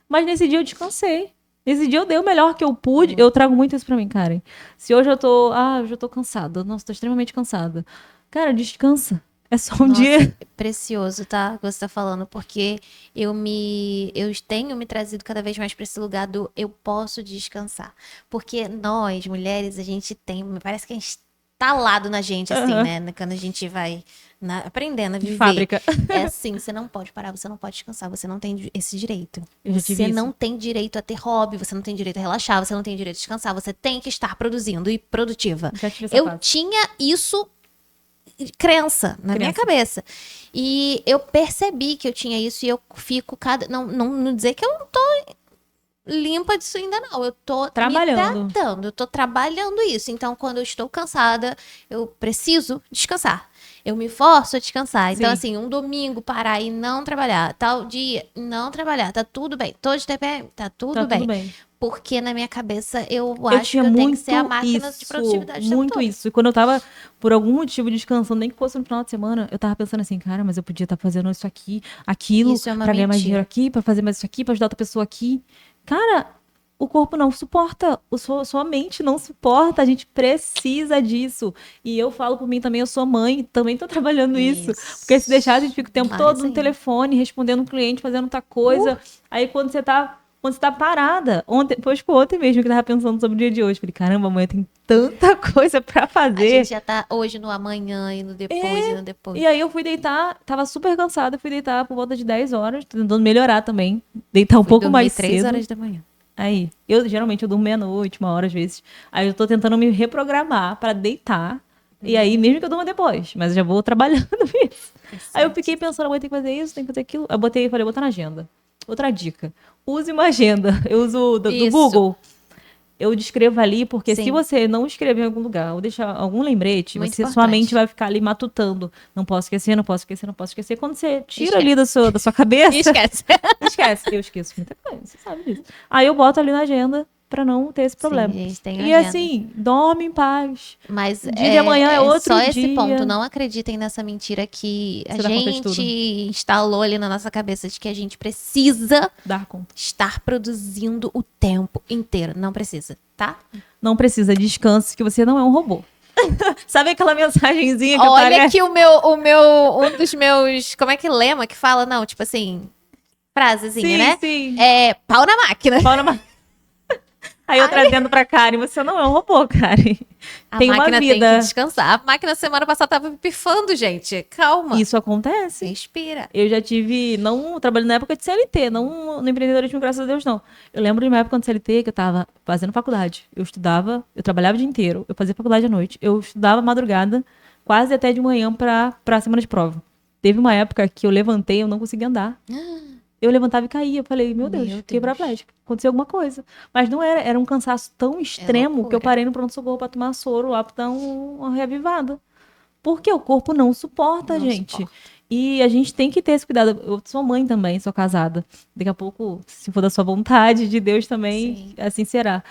Mas nesse dia eu descansei. Nesse dia eu dei o melhor que eu pude. Eu trago muito isso pra mim, Karen. Se hoje eu já tô cansada. Nossa, tô extremamente cansada. Cara, descansa. É só um dia. Precioso, tá? O que você tá falando, porque eu tenho me trazido cada vez mais pra esse lugar do eu posso descansar. Porque nós, mulheres, a gente tem, parece que a gente tá talado na gente, assim, né? Quando a gente vai aprendendo a viver. De fábrica. É assim, você não pode parar, você não pode descansar, você não tem esse direito. Você não tem direito a ter hobby, você não tem direito a relaxar, você não tem direito a descansar, você tem que estar produzindo e produtiva. Eu tinha isso crença na minha cabeça. E eu percebi que eu tinha isso e eu fico não dizer que eu não tô limpa disso ainda não. Eu tô trabalhando. Me tratando, eu tô trabalhando isso. Então, quando eu estou cansada, eu preciso descansar. Eu me forço a descansar. Sim. Então, assim, um domingo parar e não trabalhar. Tal dia, não trabalhar. Tá tudo bem. Tô de TPM, tá tudo bem. Porque na minha cabeça eu acho que eu tenho que ser a máquina de produtividade. Muito isso. E quando eu tava, por algum motivo, descansando, nem que fosse no final de semana, eu tava pensando assim, cara, mas eu podia estar fazendo isso aqui, aquilo, pra ganhar mais dinheiro aqui, pra fazer mais isso aqui, pra ajudar outra pessoa aqui. Cara, o corpo não suporta, sua mente não suporta, a gente precisa disso. E eu falo por mim também, eu sou mãe, também tô trabalhando isso. Porque se deixar, a gente fica o tempo todo no telefone, respondendo um cliente, fazendo outra coisa. Aí quando você tá Quando você tá parada. Ontem mesmo que eu tava pensando sobre o dia de hoje. Falei, caramba, amanhã tem tanta coisa pra A fazer. gente já tá hoje no amanhã, e no depois, e no depois. E aí eu fui deitar, tava super cansada, fui deitar por volta de 10 horas, tô tentando melhorar também. Deitar um Fui pouco dormir mais 3 cedo. horas da manhã. Aí, geralmente eu durmo meia-noite, 1 hora às vezes. Aí eu tô tentando me reprogramar pra deitar. E aí, mesmo que eu durma depois, mas eu já vou trabalhando isso. Aí eu fiquei pensando, tem que fazer isso, tem que fazer aquilo. Aí eu falei, botar na agenda. Outra dica. Use uma agenda. Eu uso do Isso. Google. Eu descrevo ali, porque se Sim. você não escrever em algum lugar ou deixar algum lembrete, Muito sua importante. mente vai ficar ali matutando. Não posso esquecer, não posso esquecer, não posso esquecer. Quando você tira Esquece. ali da sua cabeça, E esquece. esquece. Eu esqueço muita coisa, você sabe disso. Aí eu boto ali na agenda pra não ter esse problema. Sim, a gente tem E agenda. assim, dorme em paz. Mas O dia de amanhã é outro só esse dia. ponto. Não acreditem nessa mentira que a Você dá conta de tudo. gente instalou ali na nossa cabeça de que a gente precisa Dar conta. estar produzindo o tempo inteiro. Não precisa, tá? Não precisa, descanse, que você não é um robô. Sabe aquela mensagenzinha que Olha aparece? que um dos meus, como é que lema que fala? Não, tipo assim, frasezinha, Sim, né? sim. É pau na máquina. Aí eu trazendo pra Karen, você não é um robô, Karen. A Tem uma máquina tem que vida. descansar. A máquina semana passada tava pifando, gente. Calma. Isso acontece. Respira. Eu já tive, não trabalhando na época de CLT, não no empreendedorismo, graças a Deus, não. Eu lembro de uma época de CLT que eu tava fazendo faculdade. Eu estudava, eu trabalhava o dia inteiro, eu fazia faculdade à noite. Eu estudava madrugada, quase até de manhã pra semana de prova. Teve uma época que eu levantei, eu não conseguia andar. Eu levantava e caía. Eu falei, meu Deus, fiquei paraplégica. Aconteceu alguma coisa. Mas não era um cansaço tão extremo que eu loucura. parei no pronto-socorro pra tomar soro lá pra dar uma reavivada. Porque o corpo não suporta, Não gente. suporta. E a gente tem que ter esse cuidado. Eu sou mãe também, sou casada. Daqui a pouco, se for da sua vontade, de Deus também, Sim. assim será.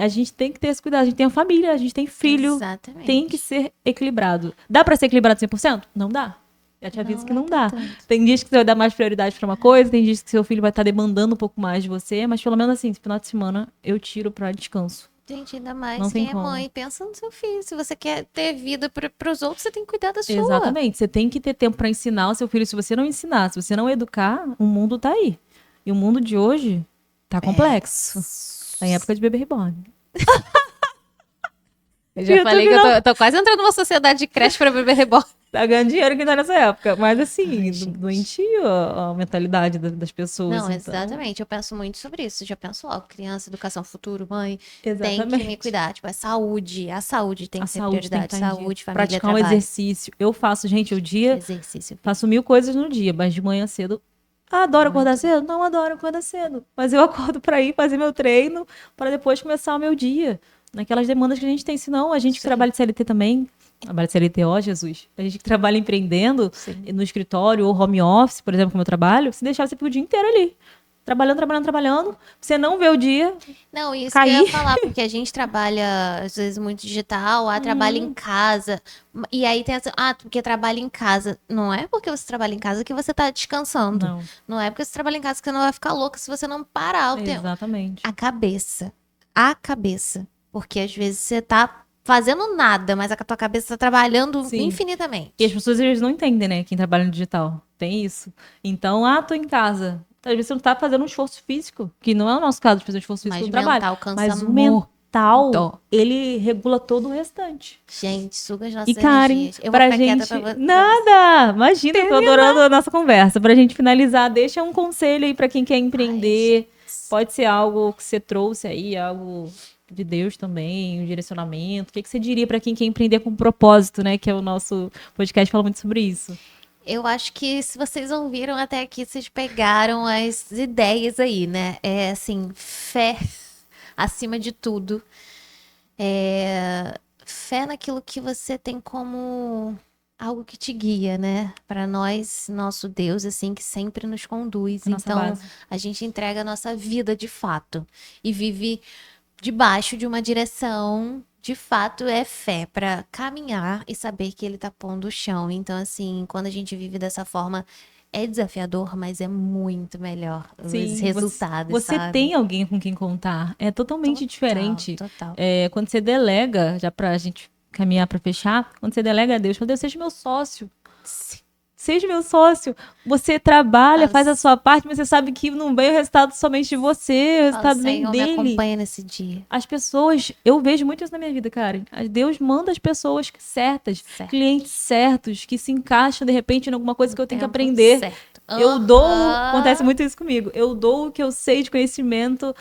A gente tem que ter esse cuidado. A gente tem uma família, a gente tem filho. Exatamente. Tem que ser equilibrado. Dá pra ser equilibrado 100%? Não dá. Já te aviso que não dá. Tem dias que você vai dar mais prioridade pra uma coisa, tem dias que seu filho vai estar demandando um pouco mais de você, mas pelo menos assim, esse final de semana eu tiro pra descanso. Gente, ainda mais Não tem quem é como. mãe. Pensa no seu filho. Se você quer ter vida pros outros, você tem que cuidar da sua. Exatamente. Você tem que ter tempo pra ensinar o seu filho. Se você não ensinar, se você não educar, o mundo tá aí. E o mundo de hoje tá complexo. Tá em época de bebê reborn. Eu já falei que eu tô quase entrando numa sociedade de creche pra bebê reborn. Tá ganhando dinheiro que tá nessa época. Mas assim, doentio a mentalidade das pessoas. Não, então. exatamente. Eu penso muito sobre isso. Já penso logo, criança, educação, futuro, mãe. Tem que Exatamente. me cuidar. Tipo, a saúde tem que ser saúde tem que prioridade. estar em dia. Saúde, família, Praticar um trabalho. exercício. Eu faço, gente, o dia... Exercício. Faço 1000 coisas no dia, mas de manhã cedo... Adoro acordar cedo? Não adoro acordar cedo. Mas eu acordo pra ir fazer meu treino, para depois começar o meu dia. Naquelas demandas que a gente tem. Senão, a gente que trabalha de CLT também... Trabalho de CLT, ó, Jesus. A gente que trabalha empreendendo no escritório ou home office, por exemplo, como eu trabalho, se deixar você fica o dia inteiro ali. Trabalhando. Você não vê o dia. Não, isso cair. que eu ia falar, porque a gente trabalha, às vezes, muito digital, trabalha em casa. E aí tem essa, porque trabalha em casa. Não é porque você trabalha em casa que você tá descansando. Não. Não é porque você trabalha em casa que você não vai ficar louca se você não parar o tempo. Exatamente. A cabeça. Porque às vezes você tá fazendo nada, mas a tua cabeça tá trabalhando Sim. infinitamente. E as pessoas às vezes não entendem, né? Quem trabalha no digital. Tem isso. Então, tô em casa. Às vezes você não tá fazendo um esforço físico, que não é o nosso caso de fazer um esforço físico Mas no trabalho. mental cansa Mas o muito. mental, ele regula todo o restante. Gente, suga as nossas E Karen, energias. Eu vou pra ficar quieta gente... pra você. Nada! Imagina, eu tô adorando a nossa conversa. Pra gente finalizar, deixa um conselho aí pra quem quer empreender. Pode ser algo que você trouxe aí, algo de Deus também, um direcionamento. O que você diria pra quem quer empreender com propósito, né? Que é o nosso podcast, fala muito sobre isso. Eu acho que se vocês ouviram até aqui, vocês pegaram as ideias aí, né? É assim, fé acima de tudo. Fé naquilo que você tem como algo que te guia, né? Para nós, nosso Deus, assim, que sempre nos conduz. Nossa Então, base. a gente entrega a nossa vida de fato e vive debaixo de uma direção, de fato, é fé para caminhar e saber que ele tá pondo o chão. Então, assim, quando a gente vive dessa forma, é desafiador, mas é muito melhor os resultados, Você sabe? tem alguém com quem contar. É totalmente diferente. Total. Quando você delega, já pra gente caminhar pra fechar, quando você delega a Deus, fala, Deus, seja meu sócio. seja meu sócio. Você trabalha, Nossa. faz a sua parte, mas você sabe que não vem o resultado somente de você, o resultado O vem Senhor me dele. acompanha nesse dia. As pessoas, eu vejo muito isso na minha vida, cara. Deus manda as pessoas certas, Certo. clientes certos, que se encaixam de repente em alguma coisa que eu tenho que Tempo aprender. certo. Eu dou, Aham. acontece muito isso comigo. Eu dou o que eu sei de conhecimento,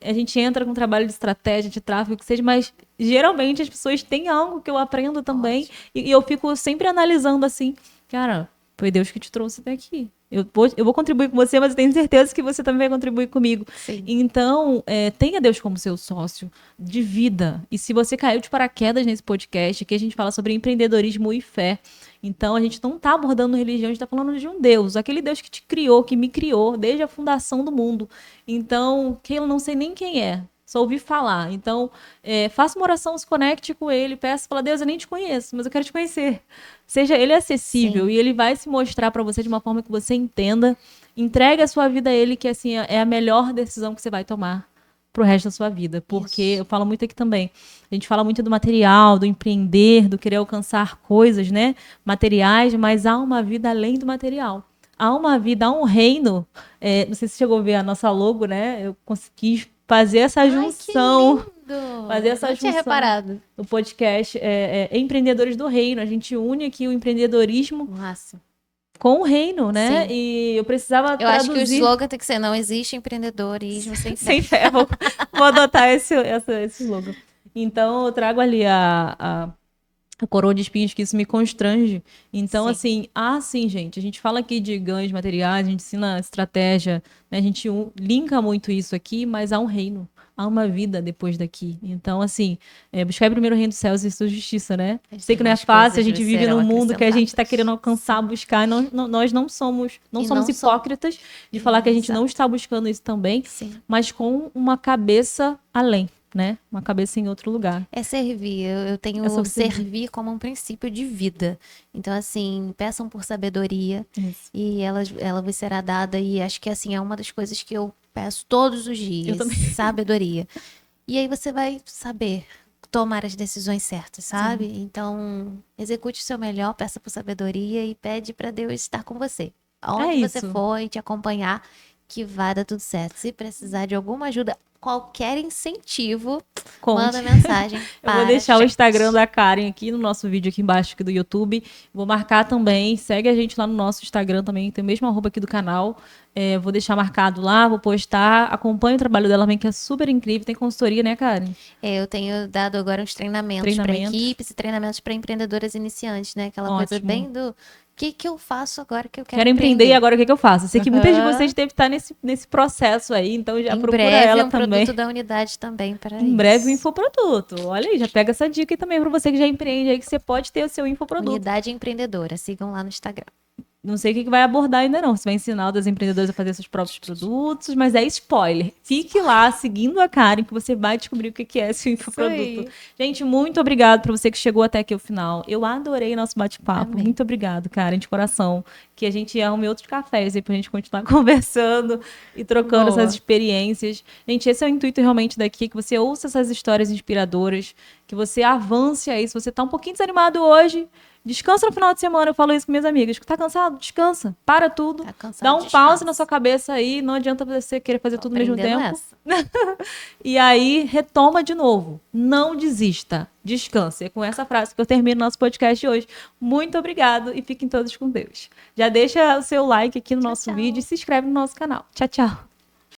a gente entra com trabalho de estratégia, de tráfego, que seja, mas geralmente as pessoas têm algo que eu aprendo também. E eu fico sempre analisando assim, cara, foi Deus que te trouxe até aqui. Eu vou contribuir com você, mas eu tenho certeza que você também vai contribuir comigo. Sim. Então, tenha Deus como seu sócio de vida. E se você caiu de paraquedas nesse podcast, aqui a gente fala sobre empreendedorismo e fé. Então, a gente não está abordando religião, a gente está falando de um Deus. Aquele Deus que te criou, que me criou, desde a fundação do mundo. Então, que eu não sei nem quem é. Só ouvi falar. Então, faça uma oração, se conecte com ele, peça, fala, Deus, eu nem te conheço, mas eu quero te conhecer. Seja ele acessível. Sim. E ele vai se mostrar para você de uma forma que você entenda. Entregue a sua vida a ele, que assim é a melhor decisão que você vai tomar pro resto da sua vida. Porque eu falo muito aqui também. A gente fala muito do material, do empreender, do querer alcançar coisas, né? Materiais, mas há uma vida além do material. Há uma vida, há um reino. Não sei se você chegou a ver a nossa logo, né? Eu consegui fazer essa junção. Ai, que lindo. Fazer essa Não tinha junção. reparado. O podcast Empreendedores do Reino. A gente une aqui o empreendedorismo Nossa. com o reino, né? Sim. E eu precisava Eu acho que o traduzir. slogan tem que ser: não existe empreendedorismo sem fé. Sem fé. Vou adotar esse slogan. Então, eu trago ali a coroa de espinhos, que isso me constrange. Então, Sim. sim, gente, a gente fala aqui de ganhos materiais, a gente ensina estratégia, né? A gente linka muito isso aqui, mas há um reino, há uma vida depois daqui. Então, assim, buscar primeiro o reino dos céus e sua justiça, né? Sei que não é fácil, a gente vive num mundo que a gente está querendo alcançar, buscar, e nós não somos hipócritas de falar que a gente não está buscando isso também, Sim. mas com uma cabeça além. Né? Uma cabeça em outro lugar. É servir. Eu tenho sobre servir como um princípio de vida. Então, assim, peçam por sabedoria. Isso. E ela vos será dada. E acho que, assim, é uma das coisas que eu peço todos os dias. Eu também. Sabedoria. E aí você vai saber tomar as decisões certas, sabe? Sim. Então, execute o seu melhor, peça por sabedoria e pede para Deus estar com você. Aonde você for e te acompanhar, que vai dar tudo certo. Se precisar de alguma ajuda, qualquer incentivo, manda mensagem. Eu vou deixar o Instagram da Karen aqui no nosso vídeo aqui embaixo aqui do YouTube. Vou marcar também. Segue a gente lá no nosso Instagram também. Tem o mesmo @aqui do canal. Vou deixar marcado lá, vou postar. Acompanhe o trabalho dela também, que é super incrível. Tem consultoria, né, Karen? Eu tenho dado agora uns treinamentos para equipes e treinamentos para empreendedoras iniciantes, né? Aquela coisa bem do... O que eu faço agora que eu quero empreender e agora o que eu faço? Sei que muitas de vocês devem estar nesse processo aí, então já procura ela também. Em breve produto da unidade também para isso. Em breve o infoproduto. Olha aí, já pega essa dica aí também para você que já empreende aí, que você pode ter o seu infoproduto. Unidade empreendedora, sigam lá no Instagram. Não sei o que vai abordar ainda não. Você vai ensinar os empreendedores a fazer seus próprios produtos, mas é spoiler. Fique lá seguindo a Karen que você vai descobrir o que é esse infoproduto. Gente, muito obrigado para você que chegou até aqui ao final. Eu adorei nosso bate-papo. Muito obrigado, Karen, de coração. Que a gente arrume outros cafés aí pra gente continuar conversando e trocando essas experiências. Gente, esse é o intuito realmente daqui, que você ouça essas histórias inspiradoras, que você avance aí. Se você tá um pouquinho desanimado hoje, descansa no final de semana, eu falo isso com minhas amigas. Tá cansado? Descansa. Para tudo. Tá cansado, dá um pause na sua cabeça aí. Não adianta você querer fazer tudo ao mesmo tempo. E aí, retoma de novo. Não desista. Descanse. É com essa frase que eu termino nosso podcast de hoje. Muito obrigado e fiquem todos com Deus. Já deixa o seu like aqui no nosso vídeo e se inscreve no nosso canal. Tchau, tchau.